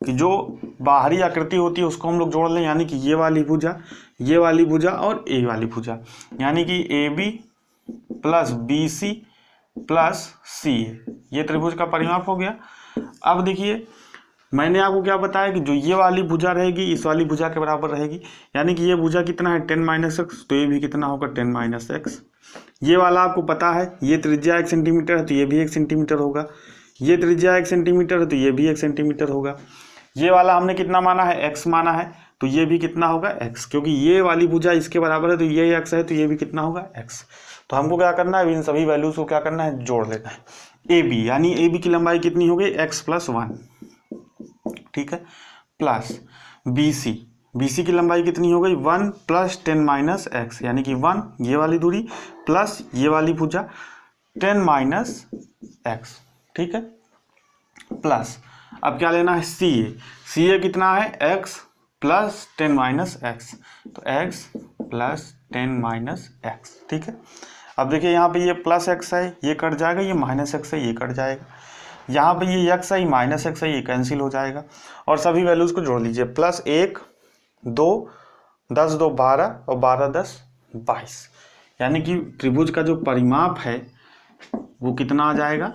कि जो बाहरी आकृति होती है उसको हम लोग जोड़ लें, यानी कि ये वाली भुजा और ए वाली भुजा, यानी कि AB plus BC plus CA, ये त्रिभुज का परिमाप हो गया। अब देखिए मैंने आपको क्या बताया कि जो ये वाली भुजा रहेगी इस वाली भुजा के बराबर रहेगी, यानी कि ये भुजा कितना है 10 माइनस एक्स, तो ये भी कितना होगा 10 माइनस एक्स। ये वाला आपको पता है ये त्रिज्या 1 सेंटीमीटर है तो ये भी 1 सेंटीमीटर होगा, ये त्रिज्या 1 सेंटीमीटर है तो ये भी 1 सेंटीमीटर होगा। ये वाला हमने कितना माना है x माना है, तो ये भी कितना होगा x, क्योंकि ये वाली भुजा इसके बराबर है तो ये x है तो ये भी कितना होगा x। तो हमको क्या करना है, इन सभी वैल्यूज को क्या करना है, जोड़ लेना है। AB यानी AB की लंबाई कितनी हो गई x प्लस 1। ठीक है, प्लस BC की लंबाई कितनी हो गई 1 प्लस 10 माइनस एक्स, यानी कि 1 ये वाली दूरी प्लस ये वाली भुजा 10 माइनस एक्स। ठीक है, प्लस अब क्या लेना है CA कितना है x प्लस 10 माइनस एक्स, तो x प्लस 10 माइनस एक्स। ठीक है, अब देखिए यहाँ पे ये प्लस x है ये कट जाएगा, ये माइनस x है ये कट जाएगा, यहाँ पे ये x है माइनस x है ये कैंसिल हो जाएगा, और सभी वैल्यूज को जोड़ लीजिए, प्लस 1 2 10 2 12 और 12 10 22, यानी कि त्रिभुज का जो परिमाप है वो कितना आ जाएगा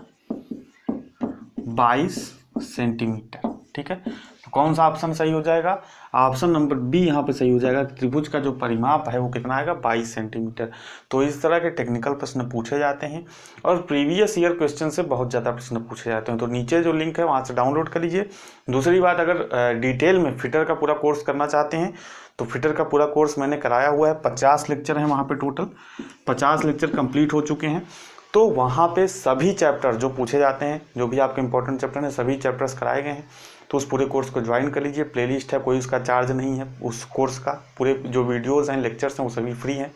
22 सेंटीमीटर। ठीक है, तो कौन सा ऑप्शन सही हो जाएगा, ऑप्शन नंबर बी यहाँ पे सही हो जाएगा। त्रिभुज का जो परिमाप है वो कितना आएगा 22 सेंटीमीटर। तो इस तरह के टेक्निकल प्रश्न पूछे जाते हैं और प्रीवियस ईयर क्वेश्चन से बहुत ज़्यादा प्रश्न पूछे जाते हैं। तो नीचे जो लिंक है वहाँ से डाउनलोड कर लीजिए। दूसरी बात, अगर डिटेल में फिटर का पूरा कोर्स करना चाहते हैं तो फिटर का पूरा कोर्स मैंने कराया हुआ है, 50 लेक्चर हैं वहाँ पे, टोटल 50 लेक्चर कंप्लीट हो चुके हैं। तो वहाँ पे सभी चैप्टर जो पूछे जाते हैं, जो भी आपके इंपॉर्टेंट चैप्टर हैं, सभी चैप्टर्स कराए गए हैं। तो उस पूरे कोर्स को ज्वाइन कर लीजिए। प्लेलिस्ट है, कोई उसका चार्ज नहीं है उस कोर्स का। पूरे जो वीडियोस हैं, लेक्चर्स हैं, वो सभी फ्री हैं।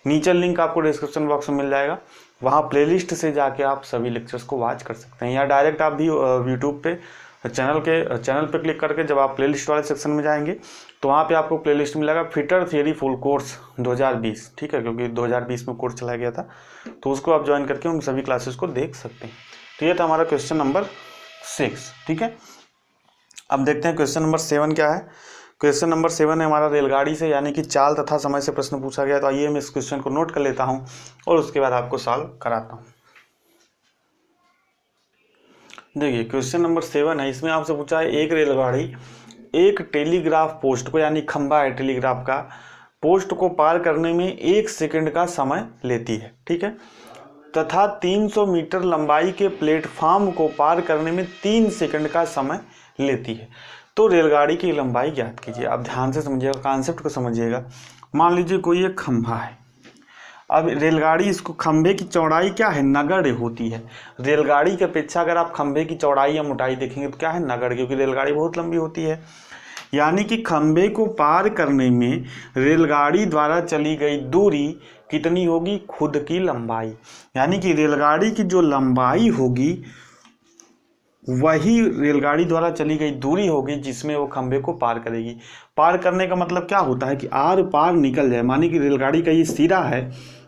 नीचे लिंक आपको डिस्क्रिप्शन बॉक्स में मिल जाएगा, वहाँ प्लेलिस्ट से जाके आप सभी लेक्चर्स को वॉच कर सकते हैं, या डायरेक्ट आप भी यूट्यूब पे चैनल पे क्लिक करके जब आप प्लेलिस्ट वाले सेक्शन में जाएंगे तो वहाँ पे आपको प्लेलिस्ट मिलेगा फिटर थियरी फुल कोर्स 2020। ठीक है, क्योंकि 2020 में कोर्स चला गया था, तो उसको आप ज्वाइन करके उन सभी क्लासेस को देख सकते हैं। तो ये था हमारा क्वेश्चन नंबर 6। ठीक है, अब देखते हैं क्वेश्चन नंबर 7 क्या है। क्वेश्चन नंबर 7 है हमारा रेलगाड़ी से यानी कि चाल तथा समय से प्रश्न पूछा गया। तो आइए मैं इस क्वेश्चन को नोट कर लेता हूँ और उसके बाद आपको सॉल्व कराता हूँ। देखिए क्वेश्चन नंबर 7 है, इसमें आपसे पूछा है एक रेलगाड़ी एक टेलीग्राफ पोस्ट को, यानी खंभा है टेलीग्राफ का, पोस्ट को पार करने में 1 सेकंड का समय लेती है। ठीक है, तथा 300 मीटर लंबाई के प्लेटफॉर्म को पार करने में 3 सेकंड का समय लेती है। तो रेलगाड़ी की लंबाई ज्ञात कीजिए। आप ध्यान से समझिएगा, कॉन्सेप्ट को समझिएगा। मान लीजिए कोई एक खंभा है, अब रेलगाड़ी, इसको खंभे की चौड़ाई क्या है, नगण्य होती है। रेलगाड़ी की अपेक्षा अगर आप खंभे की चौड़ाई या मोटाई देखेंगे तो क्या है, नगण्य, क्योंकि रेलगाड़ी बहुत लंबी होती है। यानी कि खंभे को पार करने में रेलगाड़ी द्वारा चली गई दूरी कितनी होगी, खुद की लंबाई। यानी कि रेलगाड़ी की जो लंबाई होगी वही रेलगाड़ी द्वारा चली गई दूरी होगी जिसमें वो खंभे को पार करेगी। पार करने का मतलब क्या होता है कि आर पार निकल जाए। मानी कि रेलगाड़ी का ये सिरा है,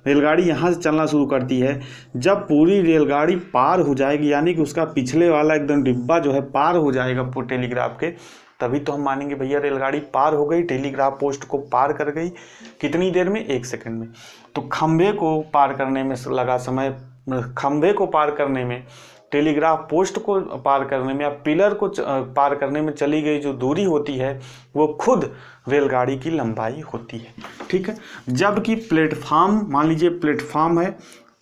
रेलगाड़ी यहाँ से चलना शुरू करती है, जब पूरी रेलगाड़ी पार हो जाएगी यानी कि उसका पिछले वाला एकदम डिब्बा जो है पार हो जाएगा टेलीग्राफ के, तभी तो हम मानेंगे भैया रेलगाड़ी पार हो गई, टेलीग्राफ पोस्ट को पार कर गई। कितनी देर में, 1 सेकंड में। तो खंभे को पार करने में लगा समय, खंभे को पार करने में, टेलीग्राफ पोस्ट को पार करने में या पिलर को पार करने में चली गई जो दूरी होती है वो खुद रेलगाड़ी की लंबाई होती है। ठीक है। जबकि प्लेटफॉर्म, मान लीजिए प्लेटफॉर्म है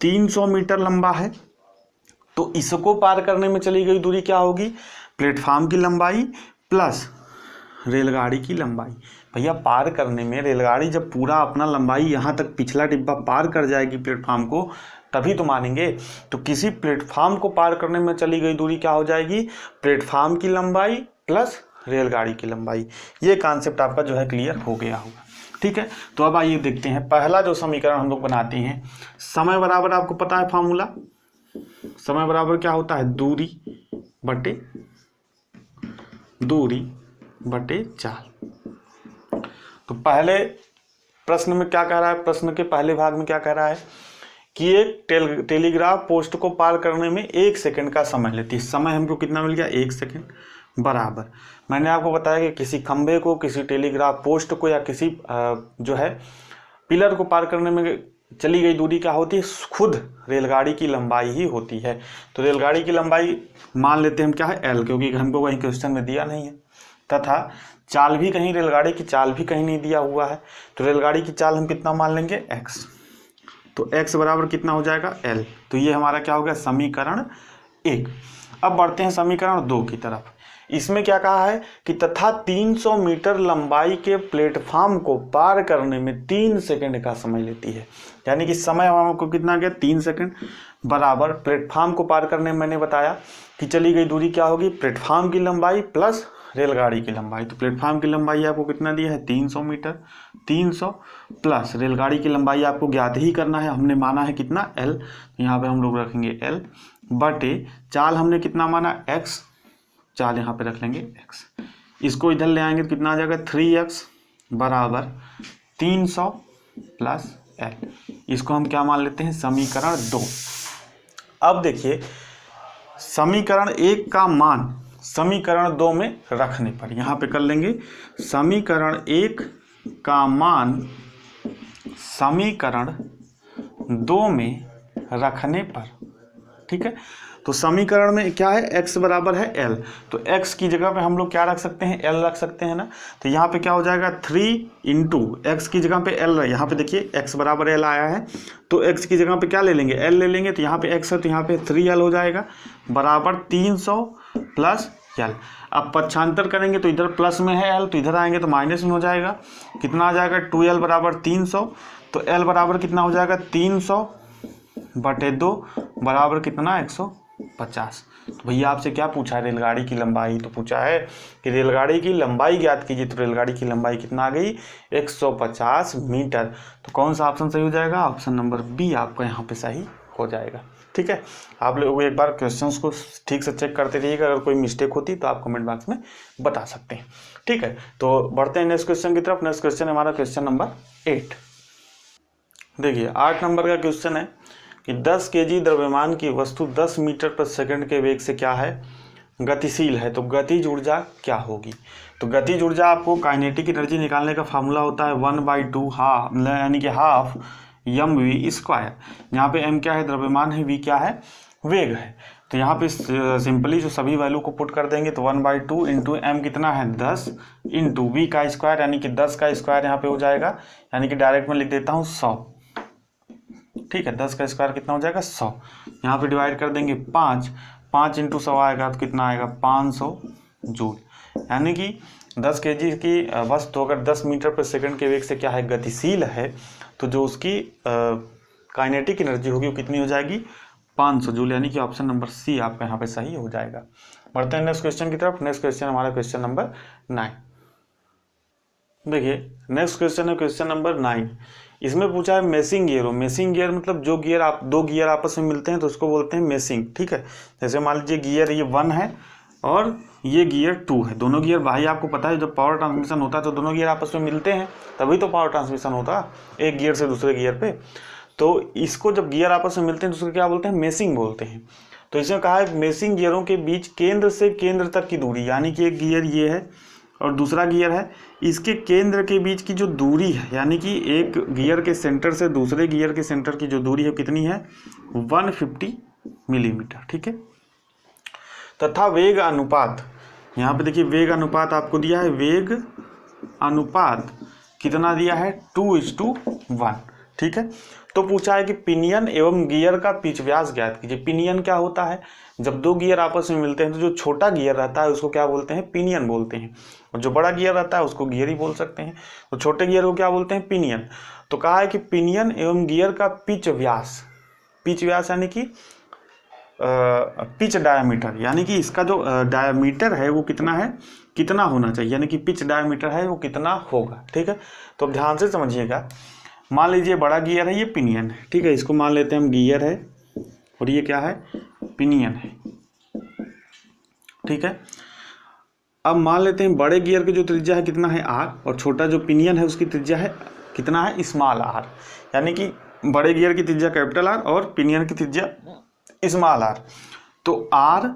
300 मीटर लंबा है, तो इसको पार करने में चली गई दूरी क्या होगी, प्लेटफॉर्म की लंबाई प्लस रेलगाड़ी की लंबाई। भैया पार करने में रेलगाड़ी जब पूरा अपना लंबाई यहाँ तक पिछला डिब्बा पार कर जाएगी प्लेटफॉर्म को, तभी तो मानेंगे। तो किसी प्लेटफॉर्म को पार करने में चली गई दूरी क्या हो जाएगी, प्लेटफॉर्म की लंबाई प्लस रेलगाड़ी की लंबाई। ये कॉन्सेप्ट आपका जो है क्लियर हो गया होगा। ठीक है। तो अब आइए देखते हैं पहला जो समीकरण हम लोग बनाते हैं। समय बराबर आपको पता है फॉर्मूला, समय बराबर क्या होता है, दूरी बटे चाल। तो पहले प्रश्न में क्या कह रहा है, प्रश्न के पहले भाग में क्या कह रहा है कि एक टेलीग्राफ पोस्ट को पार करने में 1 सेकंड का समय लेती है। समय हमको कितना मिल गया, 1 सेकंड बराबर। मैंने आपको बताया कि किसी खंभे को, किसी टेलीग्राफ पोस्ट को या किसी जो है पिलर को पार करने में चली गई दूरी क्या होती है, खुद रेलगाड़ी की लंबाई ही होती है। तो रेलगाड़ी की लंबाई मान लेते हैं हम क्या है, L, क्योंकि हमको वही क्वेश्चन में दिया नहीं है, तथा चाल भी कहीं, रेलगाड़ी की चाल भी कहीं नहीं दिया हुआ है। तो रेलगाड़ी की चाल हम कितना मान लेंगे, x। तो x बराबर कितना हो जाएगा, L। तो ये हमारा क्या हो गया, समीकरण 1। अब बढ़ते हैं समीकरण 2 की तरफ। इसमें क्या कहा है कि तथा 300 मीटर लंबाई के प्लेटफॉर्म को पार करने में 3 सेकंड का समय लेती है। यानी कि समय हमको कितना गया, 3 सेकंड बराबर प्लेटफॉर्म को पार करने में मैंने बताया कि चली गई दूरी क्या होगी, प्लेटफॉर्म की लंबाई प्लस रेलगाड़ी की लंबाई। तो प्लेटफॉर्म की लंबाई आपको कितना दिया है, 300 मीटर, 300 प्लस रेलगाड़ी की लंबाई आपको ज्ञात ही करना है, हमने माना है कितना, L। यहाँ पे हम लोग रखेंगे L बटे चाल हमने कितना माना, x। चाल यहाँ पे रख लेंगे x। इसको इधर ले आएंगे तो कितना आ जाएगा, 3x बराबर 300 प्लस L। इसको हम क्या मान लेते हैं, समीकरण 2। अब देखिए समीकरण 1 का मान समीकरण 2 में रखने पर, यहाँ पे कर लेंगे समीकरण 1 का मान समीकरण 2 में रखने पर। ठीक है। तो समीकरण में क्या है, x बराबर है L। तो x की जगह पे हम लोग क्या रख सकते हैं, L रख सकते हैं ना। तो यहाँ पे क्या हो जाएगा, 3 इंटू x की जगह पे L है। यहाँ पे देखिए x बराबर L आया है, तो x की जगह पे क्या ले लेंगे, L ले लेंगे। तो यहाँ पे x है तो यहाँ पे 3L हो जाएगा बराबर 300 प्लस L। अब पक्षांतर करेंगे तो इधर प्लस में है L, तो इधर आएंगे तो माइनस में हो जाएगा। कितना आ जाएगा, 2L बराबर 300। तो L बराबर कितना हो जाएगा, 300 बटे 2 बराबर कितना, 150। तो भैया आपसे क्या पूछा है, रेलगाड़ी की लंबाई। तो पूछा है कि रेलगाड़ी की लंबाई ज्ञात कीजिए। तो रेलगाड़ी की लंबाई कितना आ गई, 150 मीटर। तो कौन सा ऑप्शन सही हो जाएगा, ऑप्शन नंबर बी आपका यहाँ पे सही हो जाएगा। ठीक है। आप लोग एक बार क्वेश्चंस को ठीक से चेक करते रहिएगा, अगर कोई मिस्टेक होती तो आप कमेंट बॉक्स में बता सकते हैं। ठीक है। तो बढ़ते हैं नेक्स्ट क्वेश्चन की तरफ। नेक्स्ट क्वेश्चन हमारा क्वेश्चन नंबर 8। देखिए 8 नंबर का क्वेश्चन है कि 10 केजी द्रव्यमान की वस्तु 10 मीटर पर सेकंड के वेग से क्या है, गतिशील है। तो गतिज ऊर्जा क्या होगी। तो गतिज ऊर्जा आपको काइनेटिक एनर्जी निकालने का फार्मूला होता है 1/2 हाफ, यानी कि हाफ mv स्क्वायर। यहाँ पे m क्या है, द्रव्यमान है, v क्या है, वेग है। तो यहाँ पे सिंपली जो सभी वैल्यू को पुट कर देंगे तो 1/2 इंटू m कितना है, 10 इंटू v का स्क्वायर, यानी कि 10 का स्क्वायर यहाँ पे हो जाएगा, यानी कि डायरेक्ट में लिख देता हूँ 100। ठीक है। 10 का स्क्वायर कितना हो जाएगा, 100। यहाँ पे डिवाइड कर देंगे 5 इंटू 100 आएगा तो कितना आएगा, 500 जूल। यानी कि 10 केजी की वस्तु अगर 10 मीटर पर सेकंड के वेग से क्या है, गतिशील है, तो जो उसकी काइनेटिक एनर्जी होगी वो कितनी हो जाएगी, 500 जूल। यानी कि ऑप्शन नंबर सी आपका यहाँ पे सही हो जाएगा। बढ़ते हैं नेक्स्ट क्वेश्चन की तरफ। नेक्स्ट क्वेश्चन हमारा क्वेश्चन नंबर 9। देखिए नेक्स्ट क्वेश्चन है क्वेश्चन नंबर 9। इसमें पूछा है मेसिंग गियर हो। मेसिंग गियर मतलब जो गियर आप दो गियर आपस में मिलते हैं तो उसको बोलते हैं मेसिंग। ठीक है, जैसे मान लीजिए गियर ये 1 है और ये गियर 2 है। दोनों गियर भाई आपको पता है जब पावर ट्रांसमिशन होता है तो दोनों गियर आपस में मिलते हैं, तभी तो पावर ट्रांसमिशन होता है एक गियर से दूसरे गियर पे। तो इसको जब गियर आपस में मिलते हैं तो उसको क्या बोलते हैं, मेसिंग बोलते हैं। तो इसमें कहा है मेसिंग गियरों के बीच केंद्र से केंद्र तक की दूरी, यानी कि एक गियर ये है और दूसरा गियर है, इसके केंद्र के बीच की जो दूरी है, यानी कि एक गियर के सेंटर से दूसरे गियर के सेंटर की जो दूरी है कितनी है, 150 मिलीमीटर। ठीक है, तथा वेग अनुपात, यहाँ पे देखिए वेग अनुपात आपको दिया है, वेग अनुपात कितना दिया है, 2:1। ठीक है, तो पूछा है कि पिनियन एवं गियर का पिच व्यास ज्ञात कीजिए। पिनियन क्या होता है, जब दो गियर आपस में मिलते हैं तो जो छोटा गियर रहता है उसको क्या बोलते हैं, पिनियन बोलते हैं, और जो बड़ा गियर रहता है उसको गियर ही बोल सकते हैं। तो छोटे गियर को क्या बोलते हैं, पिनियन। तो कहा है कि पिनियन एवं गियर का पिच व्यास, पिच व्यास यानी कि पिच डायमीटर, यानी कि इसका जो डायमीटर है वो कितना है, कितना होना चाहिए, यानी कि पिच डायमीटर है वो कितना होगा। ठीक है, तो अब ध्यान से समझिएगा। मान लीजिए बड़ा गियर है, ये पिनियन है। ठीक है, इसको मान लेते हैं हम गियर है और ये क्या है, पिनियन है। ठीक है, अब मान लेते हैं बड़े गियर की जो त्रिज्या है कितना है, आर, और छोटा जो पिनियन है उसकी त्रिज्या है कितना है, स्मॉल आर। यानी कि बड़े गियर की त्रिज्या कैपिटल आर और पिनियन की त्रिज्या स्मॉल आर। तो आर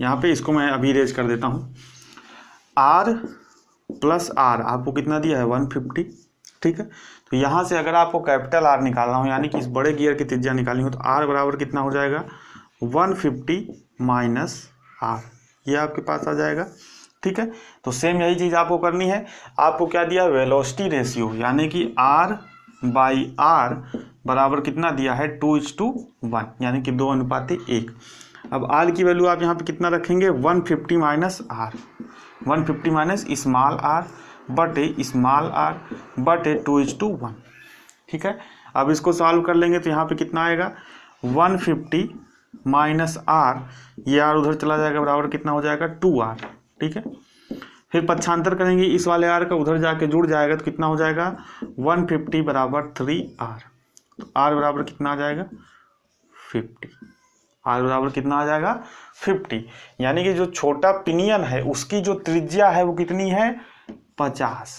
यहाँ पे इसको मैं अभी इरेज कर देता हूँ, आर प्लस आर आपको कितना दिया है, 150। ठीक है, तो यहाँ से अगर आपको कैपिटल आर निकालना हो, यानी कि इस बड़े गियर की त्रिज्या निकालनी हो, तो आर बराबर कितना हो जाएगा, 150 माइनस आर, ये आपके पास आ जाएगा। ठीक है, तो सेम यही चीज़ आपको करनी है। आपको क्या दिया, वेलोसिटी रेशियो, यानी कि आर बाई आर बराबर कितना दिया है, 2:1, यानी कि 2:1। अब आर की वैल्यू आप यहाँ पे कितना रखेंगे, 150 minus R, 150 minus small R बटे स्मॉल आर बटे 2:1। ठीक है, अब इसको सॉल्व कर लेंगे तो यहाँ पे कितना आएगा, 150 माइनस आर, ये आर उधर चला जाएगा, बराबर कितना हो जाएगा, 2r। ठीक है, फिर पक्षांतर करेंगे, इस वाले आर का उधर जाके जुड़ जाएगा तो कितना हो जाएगा, 150 बराबर 3r। तो r बराबर कितना आ जाएगा, 50। r बराबर कितना आ जाएगा, 50। यानी कि जो छोटा पिनियन है उसकी जो त्रिज्या है वो कितनी है, 50।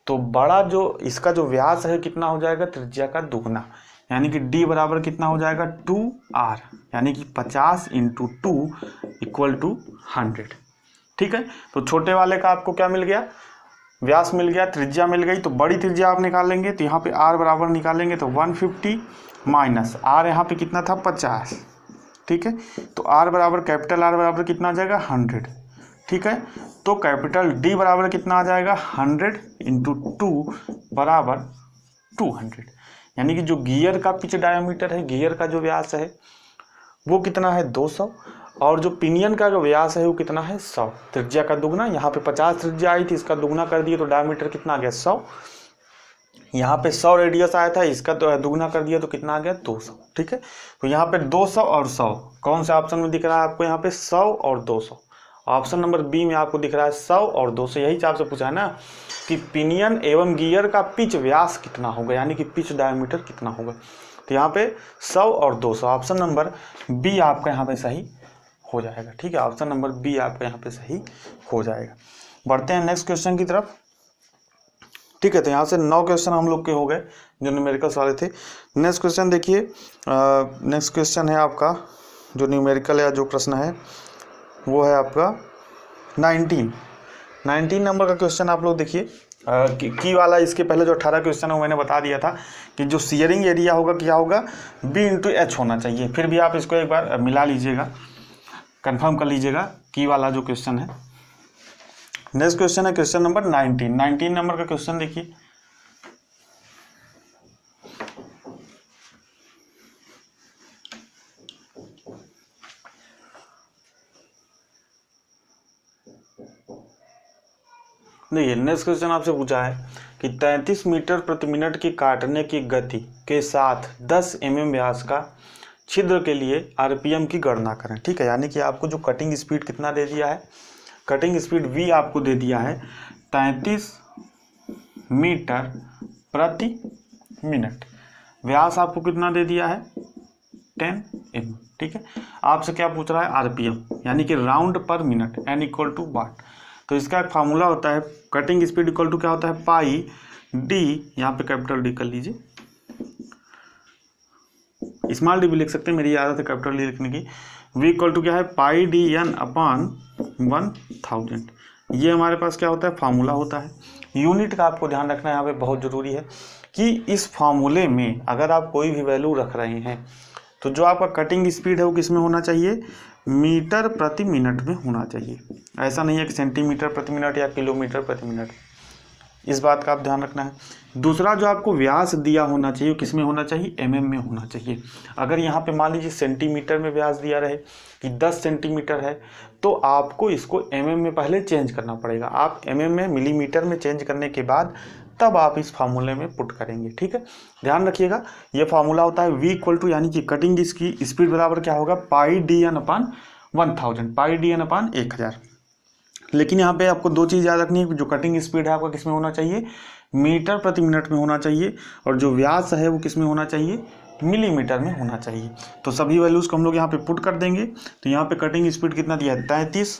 तो बड़ा जो इसका जो व्यास है कितना हो जाएगा, त्रिज्या का दुगना, यानी कि d बराबर कितना हो जाएगा, 2r, यानी कि 50 × 2 = 100। ठीक है, तो छोटे वाले का आपको क्या मिल गया, व्यास मिल गया, त्रिज्या मिल गई। तो बड़ी त्रिज्या आप निकालेंगे तो यहाँ पे r बराबर निकालेंगे तो 150 माइनस r, यहाँ पे कितना था, 50। ठीक है, तो r बराबर कैपिटल R बराबर कितना आ जाएगा, 100। ठीक है, तो कैपिटल D बराबर कितना आ जाएगा, 100 × 2 बराबर 200। यानी कि जो गियर का पिच डायमीटर है, गियर का जो व्यास है वो कितना है, 200, और जो पिनियन का जो व्यास है वो कितना है, 100। त्रिज्या का दुगना, यहाँ पे 50 त्रिज्या आई थी, इसका दुगना कर दिए तो डायमीटर कितना आ गया, 100। यहाँ पे 100 रेडियस आया था, इसका तो दुगना कर दिया तो कितना आ गया, 200। ठीक है, तो यहाँ पे 200 और 100 कौन से ऑप्शन में दिख रहा है आपको, यहाँ पे 100 और 200। ऑप्शन नंबर बी में आपको दिख रहा है 100 और 200। यही आपसे पूछा है ना कि पिनियन एवं गियर का पिच व्यास कितना होगा, यानी कि पिच डायमीटर कितना होगा। तो यहाँ पे 100 और 200, ऑप्शन नंबर बी आपका यहाँ पे सही हो जाएगा। ठीक है, ऑप्शन नंबर बी आपका यहाँ पे सही हो जाएगा। बढ़ते हैं नेक्स्ट क्वेश्चन की तरफ। ठीक है, तो यहाँ से 9 क्वेश्चन हम लोग के हो गए जो न्यूमेरिकल्स वाले थे। नेक्स्ट क्वेश्चन देखिए, नेक्स्ट क्वेश्चन है आपका जो न्यूमेरिकल या जो प्रश्न है वो है आपका 19 नंबर का क्वेश्चन। आप लोग देखिए की वाला, इसके पहले जो 18 क्वेश्चन है मैंने बता दिया था कि जो शेयरिंग एरिया होगा क्या होगा, B/H होना चाहिए। फिर भी आप इसको एक बार मिला लीजिएगा, कंफर्म कर लीजिएगा की वाला जो क्वेश्चन है। नेक्स्ट क्वेश्चन है क्वेश्चन नंबर 19 नंबर का क्वेश्चन देखिए। देखिए नेक्स्ट क्वेश्चन आपसे पूछा है कि 33 मीटर प्रति मिनट की काटने की गति के साथ 10 mm व्यास का छिद्र के लिए RPM की गणना करें। ठीक है, यानी कि आपको जो कटिंग स्पीड कितना दे दिया है, कटिंग स्पीड V आपको दे दिया है 33 मीटर प्रति मिनट। व्यास आपको कितना दे दिया है 10 mm। ठीक है, आपसे क्या पूछ रहा है आरपीएम यानी कि राउंड पर minute, n equal to what. तो इसका एक फार्मूला होता है कटिंग स्पीड इक्वल टू क्या होता है पाई डी, यहाँ पे कैपिटल डी कर लीजिए, स्मॉल डी भी लिख सकते हैं, मेरी आदत है कैपिटल डी लिखने की। v इक्वल टू क्या है पाई डी एन अपॉन 1000। ये हमारे पास क्या होता है फार्मूला होता है। यूनिट का आपको ध्यान रखना यहाँ पे बहुत ज़रूरी है कि इस फार्मूले में अगर आप कोई भी वैल्यू रख रहे हैं तो जो आपका कटिंग स्पीड है वो किस में होना चाहिए, मीटर प्रति मिनट में होना चाहिए। ऐसा नहीं है कि सेंटीमीटर प्रति मिनट या किलोमीटर प्रति मिनट, इस बात का आप ध्यान रखना है। दूसरा जो आपको व्यास दिया होना चाहिए किस में होना चाहिए, mm में होना चाहिए। अगर यहाँ पे मान लीजिए सेंटीमीटर में व्यास दिया रहे कि 10 सेंटीमीटर है तो आपको इसको mm में पहले चेंज करना पड़ेगा। आप mm में मिलीमीटर में चेंज करने के बाद तब आप इस फार्मूले में पुट करेंगे। ठीक है, ध्यान रखिएगा ये फार्मूला होता है v इक्वल टू यानी कि कटिंग इसकी स्पीड बराबर क्या होगा पाई डी एन अपान 1000, पाई डी एन अपान 1000। लेकिन यहाँ पे आपको दो चीज़ याद रखनी है, जो कटिंग स्पीड है आपका किस में होना चाहिए, मीटर प्रति मिनट में होना चाहिए, और जो व्यास है वो किस में होना चाहिए, मिलीमीटर में होना चाहिए। तो सभी वैल्यूज़ को हम लोग यहाँ पे पुट कर देंगे। तो यहाँ पे कटिंग स्पीड कितना दिया है 33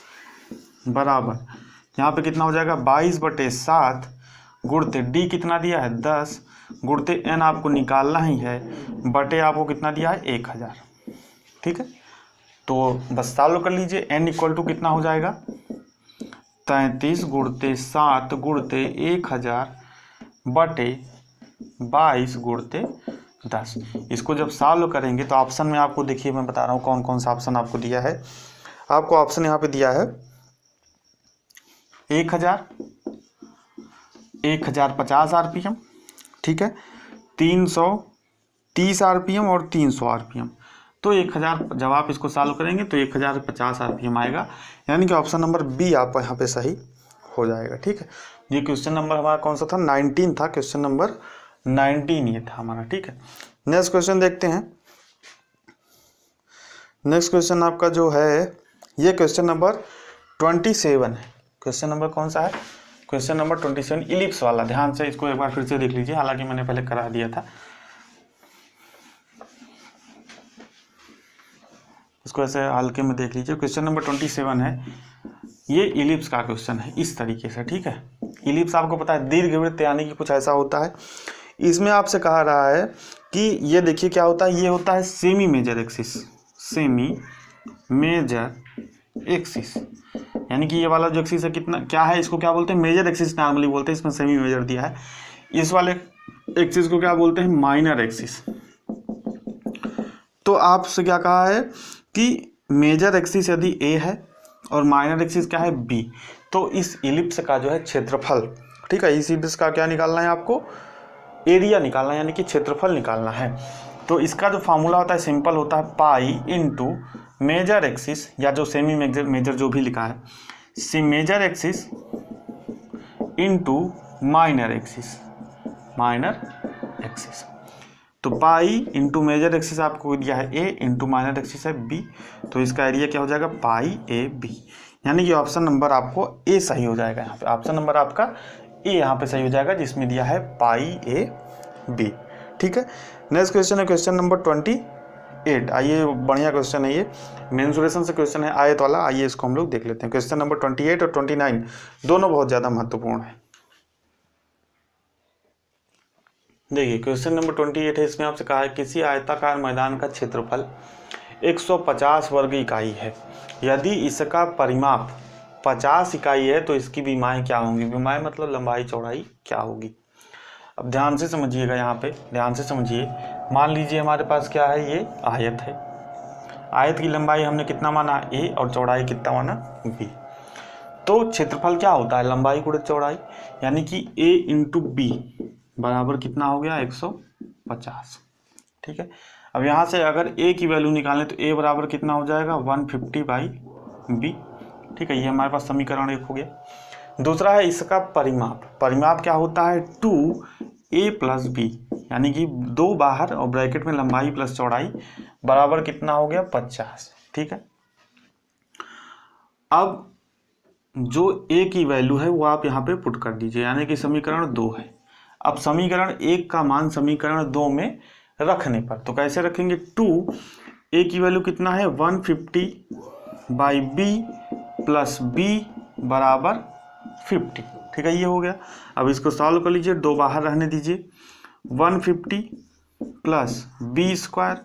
बराबर यहाँ पे कितना हो जाएगा 22/7 गुणते डी कितना दिया है 10 गुणते एन आपको निकालना ही है बटे आपको कितना दिया है 1000। ठीक है, तो बस सॉल्व कर लीजिए। एन इक्वल टू कितना हो जाएगा 33 गुणते 7 गुणते 1000 बटे 22 गुणते 10। इसको जब सॉल्व करेंगे तो ऑप्शन में आपको देखिए मैं बता रहा हूँ कौन कौन सा ऑप्शन आपको दिया है। आपको ऑप्शन यहाँ पे दिया है 1050 आरपीएम, ठीक है, 330 आरपीएम और 300 आरपीएम। तो 1000 जब आप इसको सॉल्व करेंगे तो 1050 आरपीएम आएगा, यानी कि ऑप्शन नंबर बी आप यहाँ पे सही हो जाएगा। ठीक है, ये क्वेश्चन नंबर हमारा कौन सा था 19 था, क्वेश्चन नंबर 19 ये था हमारा। ठीक है, नेक्स्ट क्वेश्चन देखते हैं। नेक्स्ट क्वेश्चन आपका जो है ये क्वेश्चन नंबर 27 है। क्वेश्चन नंबर कौन सा है, क्वेश्चन नंबर 27 इलिप्स वाला। ध्यान से इसको एक बार फिर से देख लीजिए, हालांकि मैंने पहले करा दिया था। इसको ऐसे हल्के में देख लीजिए। क्वेश्चन नंबर 27 है, ये इलिप्स का क्वेश्चन है इस तरीके से। ठीक है, इलिप्स आपको पता है दीर्घवृत्त यानी कि कुछ ऐसा होता है। इसमें आपसे कहा रहा है कि ये देखिए क्या होता है, ये होता है semi major axis, semi major axis, यानी कि ये वाला जो एक्सिस है कितना क्या है, इसको क्या बोलते हैं मेजर एक्सिस नॉर्मली बोलते हैं, इसमें सेमी मेजर दिया है। इस वाले एक्सिस को क्या बोलते हैं माइनर एक्सिस। तो आपसे क्या कहा है कि मेजर एक्सिस यदि ए है और माइनर एक्सिस क्या है बी, तो इस इलिप्स का जो है क्षेत्रफल, ठीक है, इस इलिप्स का क्या निकालना है आपको, एरिया निकालना है, यानी कि क्षेत्रफल निकालना है। तो इसका जो फार्मूला होता है सिंपल होता है पाई इंटू मेजर एक्सिस या जो सेमी मेजर जो भी लिखा है, major axis into minor axis, minor axis. तो पाई इंटू मेजर एक्सिस आपको दिया है ए इंटू माइनर एक्सिस है बी, तो इसका एरिया क्या हो जाएगा पाई ए बी, यानी कि ऑप्शन नंबर आपको ए सही हो जाएगा। यहाँ पे ऑप्शन नंबर आपका ए यहाँ पे सही हो जाएगा, जिसमें दिया है पाई ए बी। ठीक है, नेक्स्ट क्वेश्चन है क्वेश्चन नंबर 28। आइए बढ़िया क्वेश्चन है ये, मेंसुरेशन से क्वेश्चन है आयत वाला। आइए इसको हम लोग देख लेते हैं। क्वेश्चन नंबर 28 और 29 दोनों बहुत ज़्यादा महत्वपूर्ण है। देखिए क्वेश्चन नंबर 28 है, इसमें आपसे कहा है किसी आयताकार मैदान का क्षेत्रफल 150 वर्ग इकाई है, यदि इसका परिमाप 50 इकाई है तो इसकी विमाएँ क्या होंगी, विमाएँ मतलब लंबाई चौड़ाई क्या होगी। अब ध्यान से समझिएगा, यहाँ पे ध्यान से समझिए। मान लीजिए हमारे पास क्या है, ये आयत है, आयत की लंबाई हमने कितना माना ए और चौड़ाई कितना माना बी। तो क्षेत्रफल क्या होता है लंबाई गुणित चौड़ाई, यानी कि ए इंटू बी बराबर कितना हो गया 150। ठीक है, अब यहाँ से अगर ए की वैल्यू निकालें तो ए बराबर कितना हो जाएगा 150/b। ठीक है, ये हमारे पास समीकरण 1 हो गया। दूसरा है इसका परिमाप, परिमाप क्या होता है 2a + b, यानी कि 2 बाहर और ब्रैकेट में लंबाई प्लस चौड़ाई बराबर कितना हो गया 50। ठीक है, अब जो a की वैल्यू है वो आप यहाँ पे पुट कर दीजिए, यानी कि समीकरण 2 है। अब समीकरण 1 का मान समीकरण 2 में रखने पर तो कैसे रखेंगे, 2 ए की वैल्यू कितना है 150/b प्लस b बराबर 50। ठीक है, ये हो गया। अब इसको सॉल्व कर लीजिए, 2 बाहर रहने दीजिए, 150 प्लस बी स्क्वायर,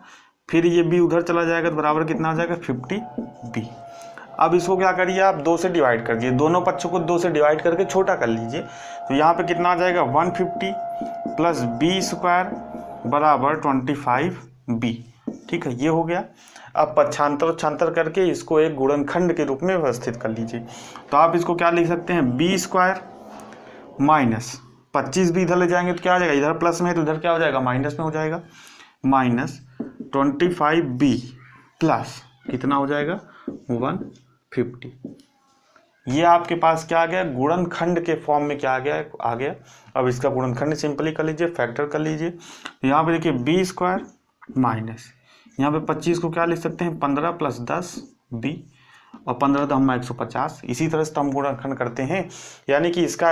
फिर ये b उधर चला जाएगा तो बराबर कितना आ जाएगा 50b। अब इसको क्या करिए आप 2 से डिवाइड कर दिए, दोनों पक्षों को 2 से डिवाइड करके छोटा कर लीजिए, तो यहाँ पे कितना आ जाएगा 150 प्लस बी स्क्वायर बराबर 25b। ठीक है, ये हो गया। अब पक्षांतर करके इसको एक गुणनखंड के रूप में व्यवस्थित कर लीजिए, तो आप इसको क्या लिख सकते हैं, बी स्क्वायर माइनस 25 भी इधर ले जाएंगे तो क्या हो जाएगा, इधर प्लस में है तो इधर क्या हो जाएगा माइनस में हो जाएगा, माइनस 25b प्लस कितना हो जाएगा 150। ये आपके पास क्या आ गया, गुणनखंड के फॉर्म में क्या आ गया। अब इसका गुणनखंड सिंपली कर लीजिए, फैक्टर कर लीजिए। यहाँ पे देखिए बी स्क्वायर माइनस, यहाँ पे 25 को क्या लिख सकते हैं 15 प्लस 10 b, और 15 तो हम 150। इसी तरह से हम गुणनखंड करते हैं, यानी कि इसका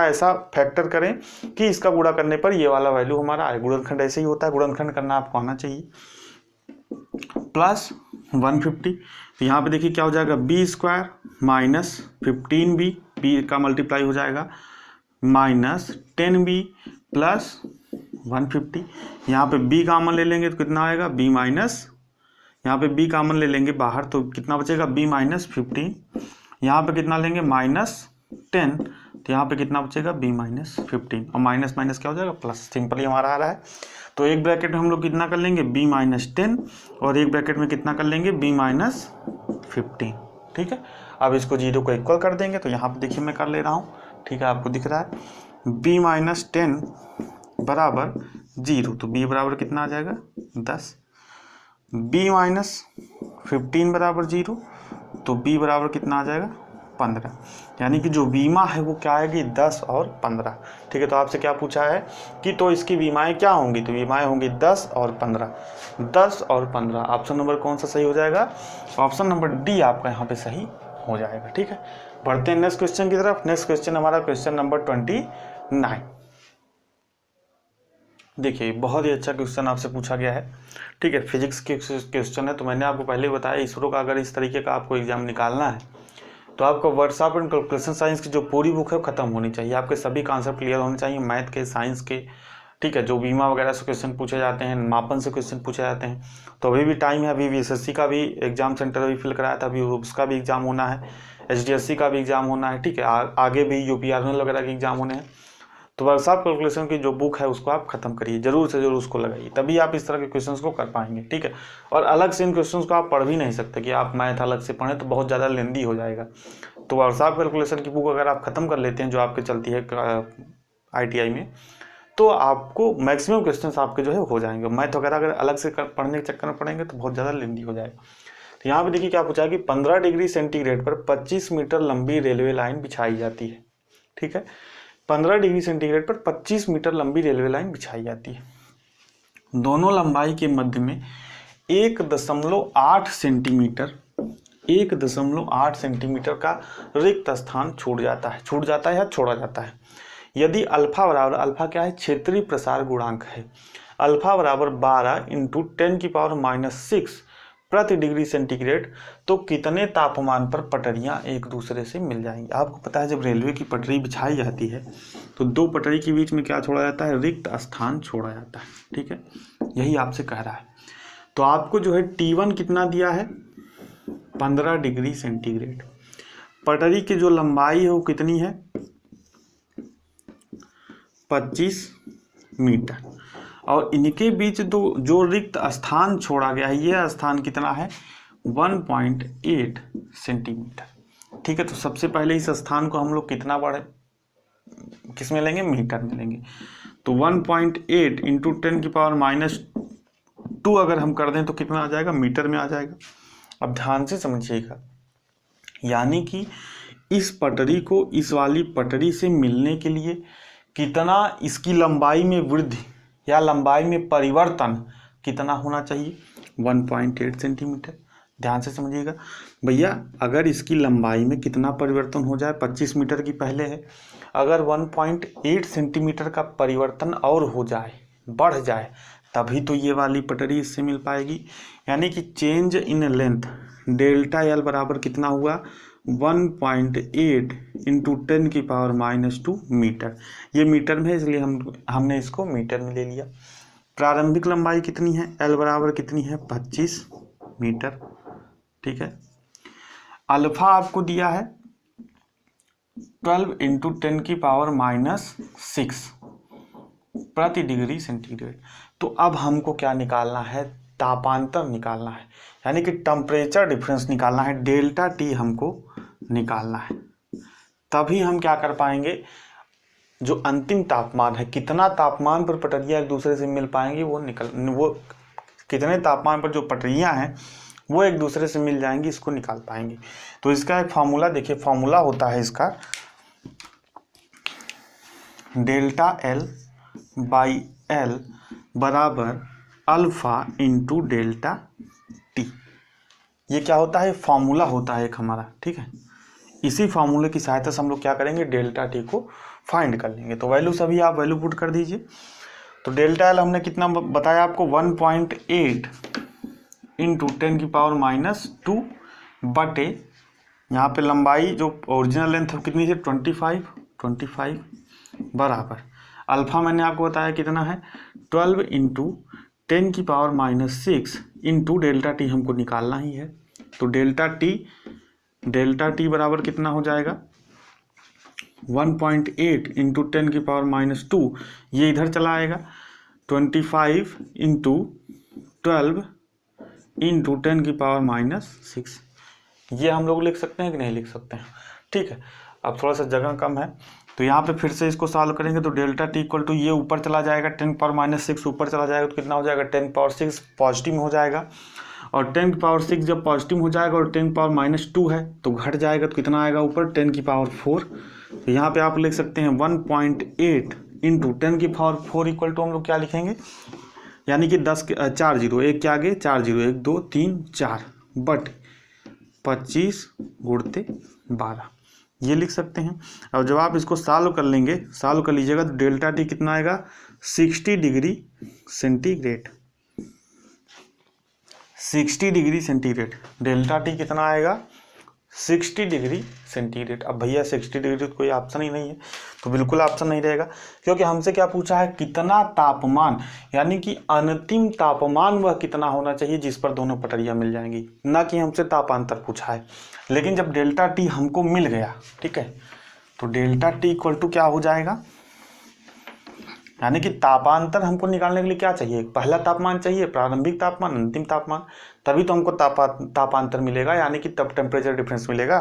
ऐसा फैक्टर करें कि इसका गुणा करने पर ये वाला वैल्यू हमारा आए। गुणनखंड ऐसे ही होता है, गुणनखंड करना आपको आना चाहिए। प्लस 150, तो यहाँ पे देखिए क्या हो जाएगा b square minus 15b, b का मल्टीप्लाई हो जाएगा, माइनस 10b प्लस 150। यहाँ पे b कॉमन ले लेंगे तो कितना आएगा b माइनस, यहाँ पे b कॉमन ले लेंगे बाहर तो कितना बचेगा b माइनस 15। यहाँ पे कितना लेंगे -10, तो यहाँ पे कितना बचेगा b माइनस 15, और माइनस माइनस क्या हो जाएगा प्लस, सिंपली हमारा आ रहा है। तो एक ब्रैकेट में हम लोग कितना कर लेंगे b माइनस 10, और एक ब्रैकेट में कितना कर लेंगे b माइनस 15। ठीक है, अब इसको 0 को इक्वल कर देंगे, तो यहाँ पे देखिए मैं कर ले रहा हूँ। ठीक है, आपको दिख रहा है b माइनस 10 बराबर 0, तो b बराबर कितना आ जाएगा 10, b माइनस 15 बराबर 0, तो b बराबर कितना आ जाएगा 15। यानी कि जो बीमा है वो क्या आएगी 10 और 15। ठीक है, तो आपसे क्या पूछा है कि तो इसकी बीमाएं क्या होंगी, तो बीमाएं होंगी 10 और 15, 10 और 15। ऑप्शन नंबर कौन सा सही हो जाएगा, ऑप्शन नंबर डी आपका यहाँ पे सही हो जाएगा। ठीक है, बढ़ते हैं नेक्स्ट क्वेश्चन की तरफ। नेक्स्ट क्वेश्चन हमारा क्वेश्चन नंबर 29। देखिए बहुत ही अच्छा क्वेश्चन आपसे पूछा गया है। ठीक है, फिजिक्स के क्वेश्चन है। तो मैंने आपको पहले बताया इसरो का अगर इस तरीके का आपको एग्जाम निकालना है तो आपको वर्कशॉप एंड कैलकुलेशन साइंस की जो पूरी बुक है खत्म होनी चाहिए, आपके सभी कॉन्सेप्ट क्लियर होने चाहिए, मैथ के, साइंस के। ठीक है, जो बीमा वगैरह से क्वेश्चन पूछे जाते हैं, मापन से क्वेश्चन पूछे जाते हैं, तो अभी भी टाइम है। अभी एसएससी का भी एग्जाम सेंटर अभी फिल कराया था, अभी उसका भी एग्जाम होना है, एचडीएससी का भी एग्जाम होना है। ठीक है, आगे भी यूपी आर्मी वगैरह के एग्जाम होने हैं। तो वर्कशॉप कैलकुलेशन की जो बुक है उसको आप खत्म करिए, जरूर से जरूर उसको लगाइए, तभी आप इस तरह के क्वेश्चंस को कर पाएंगे। ठीक है, और अलग से इन क्वेश्चंस को आप पढ़ भी नहीं सकते कि आप मैथ अलग से पढ़ें, तो बहुत ज़्यादा लेंदी हो जाएगा। तो वर्कशॉप कैलकुलेशन की बुक अगर आप खत्म कर लेते हैं जो आपके चलती है ITI में, तो आपको मैक्सिमम क्वेश्चंस आपके जो है हो जाएंगे। मैथ वगैरह अगर अलग से पढ़ने के चक्कर में पढ़ेंगे तो बहुत ज़्यादा लेंदी हो जाएगा। तो यहाँ पे देखिए क्या पूछा है कि 15 डिग्री सेंटीग्रेड पर 25 मीटर लंबी रेलवे लाइन बिछाई जाती है। ठीक है, 15 डिग्री सेंटीग्रेड पर 25 मीटर लंबी रेलवे लाइन बिछाई जाती है। दोनों लंबाई के मध्य में 1.8 सेंटीमीटर का रिक्त स्थान छूट जाता है या छोड़ा जाता है। यदि अल्फा बराबर, अल्फा क्या है, क्षेत्रीय प्रसार गुणांक है, अल्फा बराबर 12 × 10⁻⁻6 प्रति डिग्री सेंटीग्रेड, तो कितने तापमान पर पटरियां एक दूसरे से मिल जाएंगी। आपको पता है जब रेलवे की पटरी बिछाई जाती है तो दो पटरी के बीच में क्या छोड़ा जाता है, रिक्त स्थान छोड़ा जाता है। ठीक है, यही आपसे कह रहा है। तो आपको जो है T1 कितना दिया है 15 डिग्री सेंटीग्रेड, पटरी की जो लंबाई है वो कितनी है 25 मीटर, और इनके बीच जो रिक्त स्थान छोड़ा गया है, यह स्थान कितना है 1.8 सेंटीमीटर। ठीक है, तो सबसे पहले इस स्थान को हम लोग कितना बढ़े, किस में लेंगे, मीटर में लेंगे। तो 1.8 × 10⁻⁻2 अगर हम कर दें तो कितना आ जाएगा, मीटर में आ जाएगा। अब ध्यान से समझिएगा, यानी कि इस पटरी को इस वाली पटरी से मिलने के लिए कितना इसकी लंबाई में वृद्धि या लंबाई में परिवर्तन कितना होना चाहिए 1.8 सेंटीमीटर। ध्यान से समझिएगा भैया, अगर इसकी लंबाई में कितना परिवर्तन हो जाए, 25 मीटर की पहले है, अगर 1.8 सेंटीमीटर का परिवर्तन और हो जाए, बढ़ जाए, तभी तो ये वाली पटरी इससे मिल पाएगी। यानी कि change in length delta L बराबर कितना हुआ, 1.8 इंटू 10⁻⁻² मीटर। ये मीटर में है इसलिए हमने इसको मीटर में ले लिया। प्रारंभिक लंबाई कितनी है, एल बराबर कितनी है, 25 मीटर। ठीक है, अल्फा आपको दिया है 12 इंटू 10⁻⁻6 प्रति डिग्री सेंटीग्रेड। तो अब हमको क्या निकालना है, तापांतर निकालना है, यानी कि टेम्परेचर डिफरेंस निकालना है, डेल्टा टी हमको निकालना है। तभी हम क्या कर पाएंगे, जो अंतिम तापमान है, कितना तापमान पर पटरियाँ एक दूसरे से मिल पाएंगी, वो कितने तापमान पर जो पटरियाँ हैं वो एक दूसरे से मिल जाएंगी, इसको निकाल पाएंगे। तो इसका एक फार्मूला देखिए, फार्मूला होता है इसका डेल्टा एल बाई एल बराबर अल्फा इंटू डेल्टा टी। ये क्या होता है, फार्मूला होता है एक हमारा। ठीक है, इसी फार्मूले की सहायता से हम लोग क्या करेंगे, डेल्टा टी को फाइंड कर लेंगे। तो वैल्यू सभी आप वैल्यू पुट कर दीजिए। तो डेल्टा एल हमने कितना बताया आपको, 1.8 इंटू 10⁻⁻² बटे, यहाँ पे लंबाई जो ओरिजिनल लेंथ कितनी थी, 25 बराबर अल्फा मैंने आपको बताया कितना है, 12 इंटू 10⁻⁻6 इंटू डेल्टा टी हमको निकालना ही है। तो डेल्टा टी बराबर कितना हो जाएगा, 1.8 इंटू 10⁻⁻², ये इधर चला आएगा, 25 इंटू 12 इंटू 10⁻⁻6। ये हम लोग लिख सकते हैं कि नहीं लिख सकते हैं। ठीक है, अब थोड़ा सा जगह कम है तो यहाँ पे फिर से इसको सॉल्व करेंगे। तो डेल्टा टी इक्वल टू, ये ऊपर चला जाएगा, 10⁻⁻6 ऊपर चला जाएगा तो कितना हो जाएगा, 10⁻6 पॉजिटिव हो जाएगा, और 10⁻6 जब पॉजिटिव हो जाएगा और 10⁻⁻² है तो घट जाएगा, तो कितना आएगा ऊपर, 10⁻⁴। तो यहाँ पे आप लिख सकते हैं 1.8 इंटू 10⁻⁴ इक्वल टू हम लोग क्या लिखेंगे, यानी कि 4 जीरो, एक के आगे 4 जीरो, 1 2 3 4 बट 25 गुणते 12, ये लिख सकते हैं। और जब आप इसको सॉल्व कर लेंगे, सॉल्व कर लीजिएगा, तो डेल्टा टी कितना आएगा, 60 degree centigrade. 60 degree centigrade, delta T कितना आएगा, 60 डिग्री सेंटीग्रेड। अब भैया 60 डिग्री तो कोई ऑप्शन ही नहीं है, तो बिल्कुल ऑप्शन नहीं रहेगा, क्योंकि हमसे क्या पूछा है, कितना तापमान, यानी कि अंतिम तापमान वह कितना होना चाहिए जिस पर दोनों पटरियां मिल जाएंगी, ना कि हमसे तापांतर पूछा है। लेकिन जब डेल्टा टी हमको मिल गया, ठीक है, तो डेल्टा टी इक्वल टू क्या हो जाएगा, यानी कि तापांतर हमको निकालने के लिए क्या चाहिए, पहला तापमान चाहिए, प्रारंभिक तापमान, अंतिम तापमान, तभी तो हमको तापांतर मिलेगा, यानी कि तब टेम्परेचर डिफरेंस मिलेगा।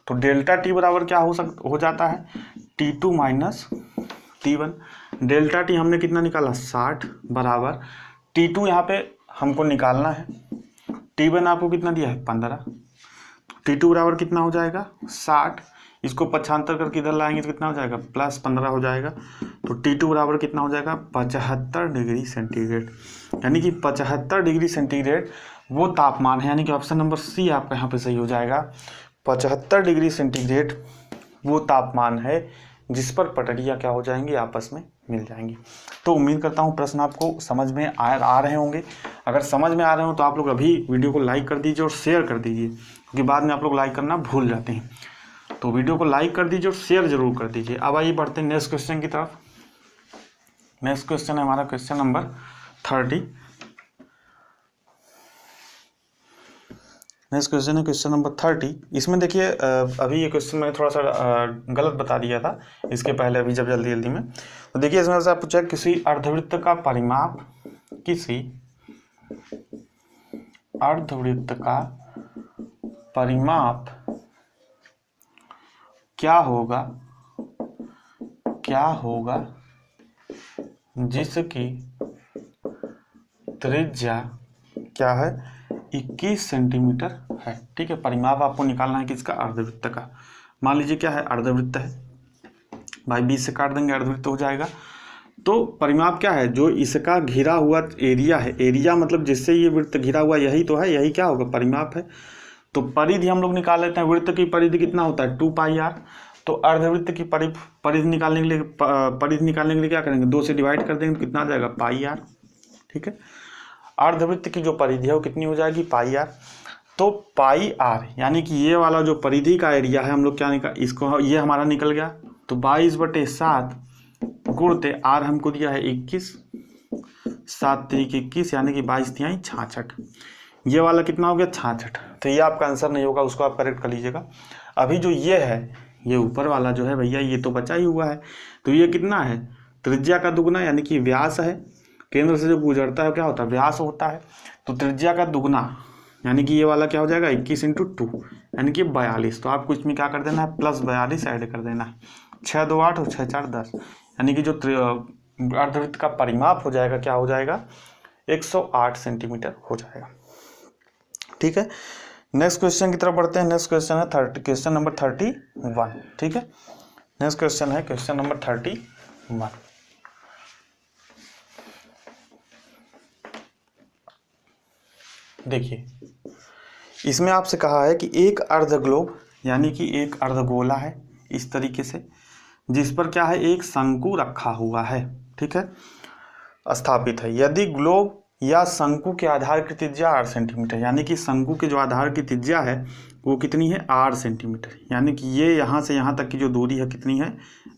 तो डेल्टा टी बराबर क्या हो जाता है, T2 minus T1। Delta T हमने कितना निकाला, 60 बराबर T2 यहाँ पे हमको निकालना है, T1 आपको कितना दिया है, 15। T2 बराबर कितना हो जाएगा, 60, इसको पक्षांतर करके इधर लाएंगे तो कितना हो जाएगा, +15 हो जाएगा। तो T2 बराबर कितना हो जाएगा, 75 डिग्री सेंटीग्रेड। यानी कि 75 डिग्री सेंटीग्रेड वो तापमान है, यानी कि ऑप्शन नंबर सी आपका यहाँ पे सही हो जाएगा। 75 डिग्री सेंटीग्रेड वो तापमान है जिस पर पटरियाँ क्या हो जाएंगी, आपस में मिल जाएंगी। तो उम्मीद करता हूँ प्रश्न आपको समझ में आ रहे होंगे। अगर समझ में आ रहे हो तो आप लोग अभी वीडियो को लाइक कर दीजिए और शेयर कर दीजिए, क्योंकि बाद में आप लोग लाइक करना भूल जाते हैं। तो वीडियो को लाइक कर दीजिए और शेयर जरूर कर दीजिए। अब आइए बढ़ते हैं नेक्स्ट क्वेश्चन की तरफ। नेक्स्ट क्वेश्चन है हमारा क्वेश्चन नंबर 30। नेक्स्ट क्वेश्चन है क्वेश्चन नंबर 30। इसमें देखिए अभी ये क्वेश्चन मैंने थोड़ा सा गलत बता दिया था इसके पहले, अभी जब जल्दी में। तो देखिए इसमें से आप पूछा किसी अर्धवृत्त का परिमाप, किसी अर्धवृत्त का परिमाप क्या होगा जिसकी त्रिज्या क्या है, 21 सेंटीमीटर है। ठीक है, परिमाप आपको निकालना है किसका, अर्धवृत्त का। मान लीजिए क्या है, अर्धवृत्त है भाई, 20 से काट देंगे अर्धवृत्त हो जाएगा। तो परिमाप क्या है, जो इसका घिरा हुआ एरिया है, एरिया मतलब जिससे ये वृत्त घिरा हुआ यही तो है, यही क्या होगा, परिमाप है। तो परिधि हम लोग निकाल लेते हैं, वृत्त की परिधि कितना होता है 2πr। तो अर्धवृत्त की परिधि निकालने के लिए क्या करेंगे, 2 से डिवाइड कर देंगे तो कितना आ जाएगा πr। ठीक है, अर्धवृत्त की जो परिधि है वो कितनी हो जाएगी πr। तो πr यानी कि ये वाला जो परिधि का एरिया है हम लोग क्या निकाल, इसको ये हमारा निकल गया। तो 22/7 गुणते r हमको दिया है 21, 7 × 21 यानी कि 22 × 66। ये वाला कितना हो गया 66। तो ये आपका आंसर नहीं होगा, उसको आप करेक्ट कर लीजिएगा। अभी जो ये है, ये ऊपर वाला जो है भैया ये तो बचा ही हुआ है। तो ये कितना है, त्रिज्या का दुगना यानी कि व्यास है। केंद्र से जो गुजरता है क्या होता है, व्यास होता है। तो त्रिज्या का दुगना यानी कि ये वाला क्या हो जाएगा 21 × 2 यानी कि 42। तो आपको इसमें क्या कर देना है, +42 ऐड कर देना है। 6 2 8 और 6 4 10 यानी कि जो अर्धवृत्त का परिमाप हो जाएगा क्या हो जाएगा 108 सेंटीमीटर हो जाएगा। ठीक है, नेक्स्ट क्वेश्चन की तरफ बढ़ते हैं। नेक्स्ट क्वेश्चन है क्वेश्चन नंबर 31। ठीक है, नेक्स्ट क्वेश्चन है क्वेश्चन नंबर 31। देखिए, इसमें आपसे कहा है कि एक अर्धग्लोब यानी कि एक अर्धगोला है इस तरीके से, जिस पर क्या है एक शंकु रखा हुआ है। ठीक है, स्थापित है। यदि ग्लोब या शंकु के आधार की त्रिज्या 8 सेंटीमीटर, यानी कि शंकु के जो आधार की त्रिज्या है वो कितनी है 8 सेंटीमीटर, यानी कि ये यहाँ से यहाँ तक की जो दूरी है कितनी है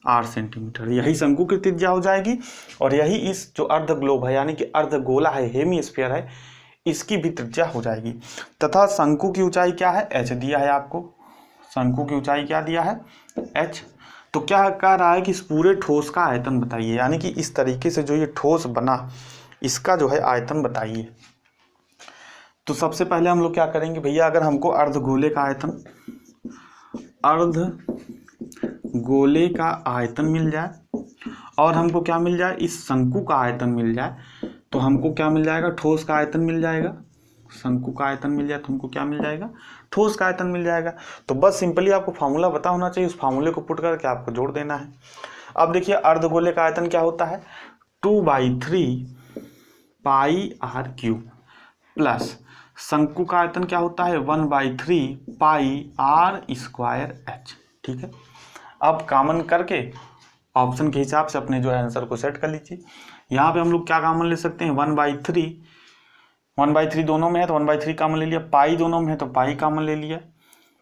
8 सेंटीमीटर, यही शंकु की त्रिज्या हो जाएगी। और यही इस जो अर्ध ग्लोब है यानी कि अर्धगोला है, हेमीस्फीयर है, इसकी भी त्रिज्या हो जाएगी। तथा शंकु की ऊंचाई क्या है h दिया है आपको, शंकु की ऊंचाई क्या दिया है h। तो क्या कह रहा है कि इस पूरे ठोस का आयतन बताइए, यानी कि इस तरीके से जो ये ठोस बना इसका जो है आयतन बताइए। तो सबसे पहले हम लोग क्या करेंगे भैया, अगर हमको अर्धगोले का आयतन मिल जाए और हमको क्या मिल जाए इस शंकु का आयतन मिल जाए, तो हमको क्या मिल जाएगा ठोस का आयतन मिल जाएगा। शंकु का आयतन मिल जाए तो हमको क्या मिल जाएगा ठोस का आयतन मिल जाएगा। तो बस सिंपली आपको फार्मूला पता होना चाहिए, उस फार्मूले को पुट करके आपको जोड़ देना है। अब देखिए अर्धगोले का आयतन क्या होता है 2/3 πr³ प्लस शंकु का आयतन क्या होता है 1/3 πr²h। ठीक है, अब कॉमन करके ऑप्शन के हिसाब से अपने जो है आंसर को सेट कर लीजिए। यहाँ पे हम लोग क्या कॉमन ले सकते हैं 1/3 दोनों में है तो 1/3 कॉमन ले लिया, पाई दोनों में है तो पाई कॉमन ले लिया।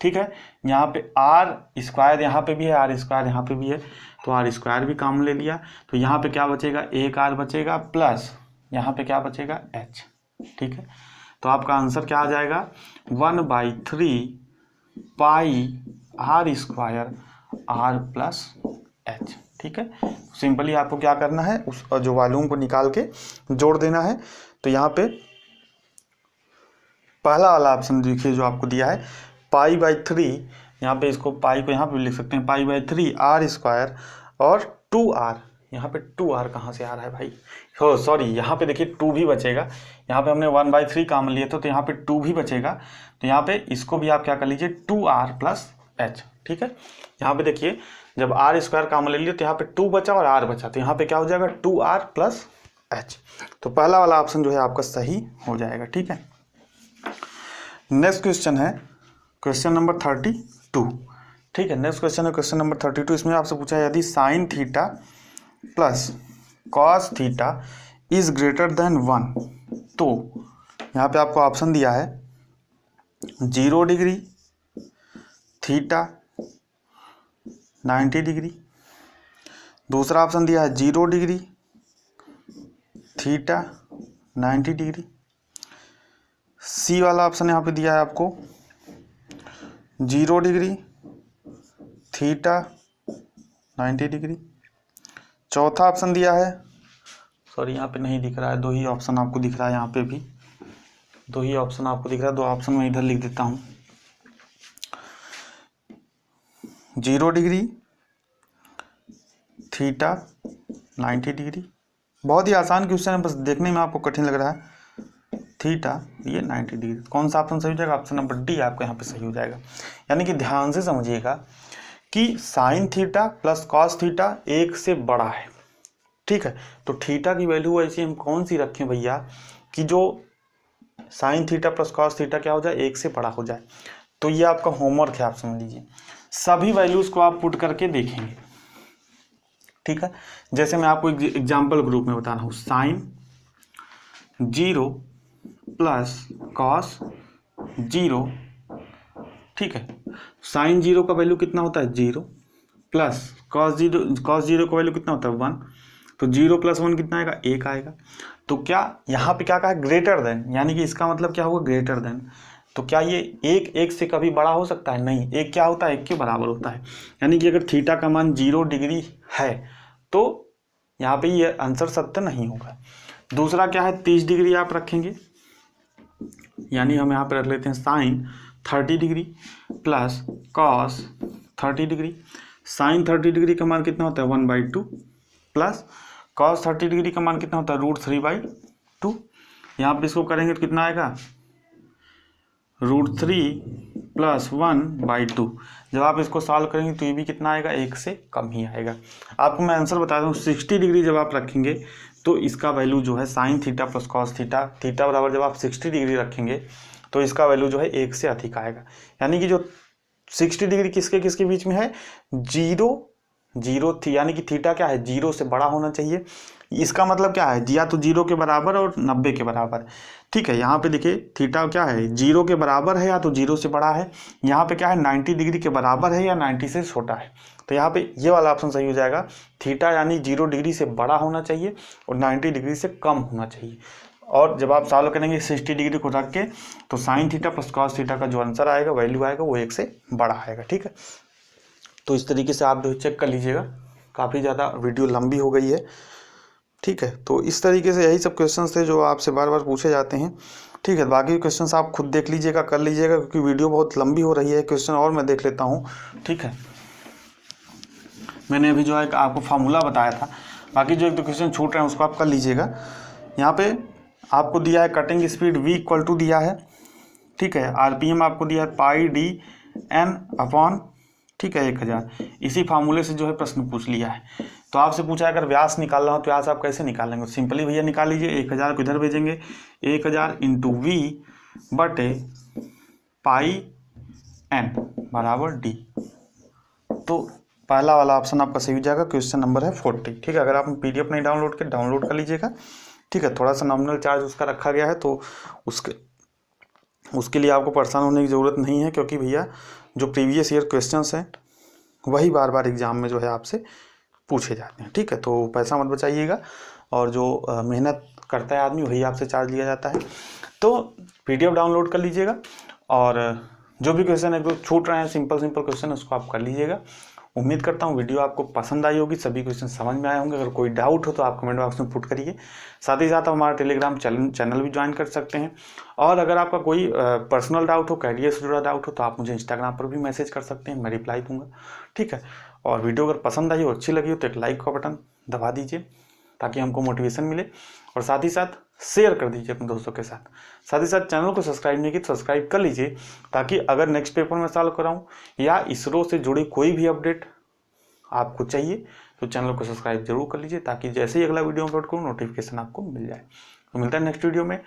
ठीक है, यहाँ पे r² यहाँ पे भी है, r² यहाँ पे भी है तो r² भी कॉमन ले लिया। तो यहाँ पे क्या बचेगा 1r बचेगा प्लस यहाँ पे क्या बचेगा h। ठीक है, तो आपका आंसर क्या आ जाएगा 1/3 πr² r प्लस h। ठीक है, सिंपली आपको क्या करना है उस जो वॉल्यूम को निकाल के जोड़ देना है। तो यहाँ पे पहला वाला ऑप्शन देखिए जो आपको दिया है π/3, यहाँ पे इसको पाई को यहाँ पे लिख सकते हैं π/3 r² और 2r। यहाँ पे 2r कहाँ से आ रहा है भाई, हो सॉरी यहाँ पे देखिए 2 भी बचेगा, यहाँ पे हमने 1/3 कॉमन लिए तो यहाँ पे 2 भी बचेगा। तो यहाँ पे इसको भी आप क्या कर लीजिए 2r प्लस h। ठीक है, यहाँ पे देखिए जब r² कॉमन ले लिए तो यहाँ पे 2 बचा और r बचा, तो यहाँ पे क्या हो जाएगा 2r प्लस h। तो पहला वाला ऑप्शन जो है आपका सही हो जाएगा। ठीक है, नेक्स्ट क्वेश्चन है क्वेश्चन नंबर 32। ठीक है, नेक्स्ट क्वेश्चन है क्वेश्चन नंबर 32। इसमें आपसे पूछा है यदि sin theta plus cos theta is greater than 1, तो यहाँ पे आपको ऑप्शन दिया है 0 डिग्री, थीटा 90 डिग्री, दूसरा ऑप्शन दिया है 0 डिग्री, थीटा 90 डिग्री, सी वाला ऑप्शन यहाँ पे दिया है आपको 0 डिग्री, थीटा 90 डिग्री, चौथा ऑप्शन दिया है सॉरी यहाँ पे नहीं दिख रहा है, 2 ही ऑप्शन आपको दिख रहा है, यहाँ पे भी 2 ही ऑप्शन आपको दिख रहा है, 2 ऑप्शन मैं इधर लिख देता हूँ 0 डिग्री, थीटा 90 डिग्री। बहुत ही आसान क्वेश्चन है, बस देखने में आपको कठिन लग रहा है। थीटा ये 90 डिग्री, कौन सा ऑप्शन सही हो जाएगा ऑप्शन नंबर डी आपको यहाँ पे सही हो जाएगा। यानी कि ध्यान से समझिएगा कि sine theta plus cos theta 1 से बड़ा है, ठीक है। तो थीटा की वैल्यू ऐसी हम कौन सी रखें भैया कि जो sine theta plus cos theta क्या हो जाए, 1 से बड़ा हो जाए। तो ये आपका होमवर्क है, आप समझ लीजिए। सभी वैल्यूज को आप पुट करके देखेंगे, ठीक है। जैसे मैं आपको एग्जाम्पल ग्रुप में बता रहा हूँ, साइन 0 प्लस कॉस 0, ठीक है। साइन 0 का वैल्यू कितना होता है 0, प्लस कॉस 0 का वैल्यू कितना होता है 1, तो 0 प्लस 1 कितना आएगा 1 आएगा। तो क्या यहाँ पे क्या कहा है ग्रेटर देन, यानी कि इसका मतलब क्या होगा ग्रेटर देन। तो क्या ये एक से कभी बड़ा हो सकता है, नहीं, एक क्या होता है 1 के बराबर होता है। यानी कि अगर थीटा का मान 0 डिग्री है तो यहाँ पे ये आंसर सत्य नहीं होगा। दूसरा क्या है 30 डिग्री आप रखेंगे, यानी हम यहाँ पे रख लेते हैं sine 30 degree plus cos 30 degree. Sine 30 degree का मान कितना होता है 1/2 प्लस कॉस 30 डिग्री का मान कितना होता है √3/2। यहाँ पे इसको करेंगे तो कितना आएगा √3 प्लस 1/2। जब आप इसको सॉल्व करेंगे तो ये भी कितना आएगा 1 से कम ही आएगा। आपको मैं आंसर बता दूँ 60 डिग्री जब आप रखेंगे तो इसका वैल्यू जो है sine theta plus cos theta, theta बराबर जब आप 60 डिग्री रखेंगे तो इसका वैल्यू जो है 1 से अधिक आएगा। यानी कि जो 60 डिग्री किसके किसके बीच में है, 0 थी, यानी कि थीटा क्या है 0 से बड़ा होना चाहिए। इसका मतलब क्या है या तो 0 के बराबर और 90 के बराबर, ठीक है। यहाँ पे देखिए थीटा क्या है 0 के बराबर है या तो 0 से बड़ा है, यहाँ पे क्या है 90 डिग्री के बराबर है या 90 से छोटा है। तो यहाँ पे ये वाला ऑप्शन सही हो जाएगा, थीटा यानी 0 डिग्री से बड़ा होना चाहिए और 90 डिग्री से कम होना चाहिए। और जब आप सॉल्व करेंगे 60 डिग्री को रख के तो sine theta plus cos theta का जो आंसर आएगा वैल्यू आएगा वो 1 से बड़ा आएगा, ठीक है। तो इस तरीके से आप जो चेक कर लीजिएगा, काफ़ी ज़्यादा वीडियो लंबी हो गई है, ठीक है। तो इस तरीके से यही सब क्वेश्चंस थे जो आपसे बार बार पूछे जाते हैं, ठीक है। बाकी क्वेश्चंस आप खुद देख लीजिएगा, कर लीजिएगा, क्योंकि वीडियो बहुत लंबी हो रही है। क्वेश्चन और मैं देख लेता हूँ, ठीक है। मैंने अभी जो है आपको फार्मूला बताया था, बाकी जो एक दो क्वेश्चन छूट रहे हैं उसको आप कर लीजिएगा। यहाँ पे आपको दिया है cutting speed v equal to दिया है, ठीक है। RPM आपको दिया है πd/n, ठीक है 1000। इसी फार्मूले से जो है प्रश्न पूछ लिया है। तो आपसे पूछा है अगर व्यास निकालना हो तो व्यास आप कैसे निकालेंगे, सिंपली भैया निकाल लीजिए, 1000 को इधर भेजेंगे, 1000 × v/πn बराबर d। तो पहला वाला ऑप्शन आपका सही हो जाएगा, क्वेश्चन नंबर है 40, ठीक है। अगर आप PDF नहीं डाउनलोड कर लीजिएगा, ठीक है। थोड़ा सा नॉमिनल चार्ज उसका रखा गया है तो उसके लिए आपको परेशान होने की ज़रूरत नहीं है, क्योंकि भैया जो प्रीवियस ईयर क्वेश्चंस हैं वही बार बार एग्जाम में जो है आपसे पूछे जाते हैं, ठीक है। तो पैसा मत बचाइएगा, और जो मेहनत करता है आदमी वही आपसे चार्ज लिया जाता है। तो PDF डाउनलोड कर लीजिएगा, और जो भी क्वेश्चन है जो छूट रहे हैं सिंपल क्वेश्चन उसको आप कर लीजिएगा। उम्मीद करता हूँ वीडियो आपको पसंद आई होगी, सभी क्वेश्चन समझ में आए होंगे। अगर कोई डाउट हो तो आप कमेंट बॉक्स में पुट करिए। साथ ही साथ हमारा टेलीग्राम चैनल भी ज्वाइन कर सकते हैं। और अगर आपका कोई पर्सनल डाउट हो, कैरियर से जुड़ा डाउट हो, तो आप मुझे इंस्टाग्राम पर भी मैसेज कर सकते हैं, मैं रिप्लाई दूंगा, ठीक है। और वीडियो अगर पसंद आई हो, अच्छी लगी हो, तो एक लाइक का बटन दबा दीजिए ताकि हमको मोटिवेशन मिले, और साथ ही साथ शेयर कर दीजिए अपने दोस्तों के साथ। साथ ही साथ चैनल को सब्सक्राइब नहीं किया तो सब्सक्राइब कर लीजिए, ताकि अगर नेक्स्ट पेपर में सॉल्व कराऊं या इसरो से जुड़ी कोई भी अपडेट आपको चाहिए तो चैनल को सब्सक्राइब जरूर कर लीजिए, ताकि जैसे ही अगला वीडियो अपलोड करूँ नोटिफिकेशन आपको मिल जाए। तो मिलता है नेक्स्ट वीडियो में,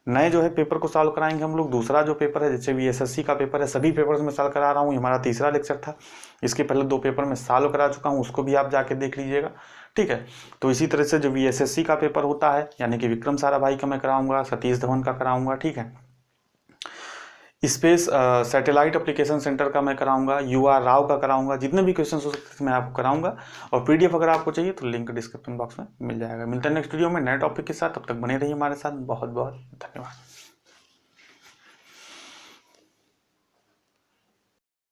नए जो है पेपर को सॉल्व कराएंगे हम लोग। दूसरा जो पेपर है, जैसे भी SSC का पेपर है, सभी पेपर्स में सॉल्व करा रहा हूँ, हमारा तीसरा लेक्चर था। इसके पहले 2 पेपर में सॉल्व करा चुका हूँ, उसको भी आप जाके देख लीजिएगा, ठीक है। तो इसी तरह से जो भी SSC का पेपर होता है, यानी कि विक्रम साराभाई का मैं कराऊंगा, सतीश धवन का कराऊंगा, ठीक है। स्पेस सैटेलाइट एप्लीकेशन सेंटर का मैं कराऊंगा, UR राव का कराऊंगा, जितने भी क्वेश्चन हो सकते हैं मैं आपको कराऊंगा। और PDF अगर आपको चाहिए तो लिंक डिस्क्रिप्शन बॉक्स में मिल जाएगा। मिलते हैं नेक्स्ट वीडियो में नए टॉपिक के साथ, तब तक बने रहिए हमारे साथ। बहुत बहुत धन्यवाद।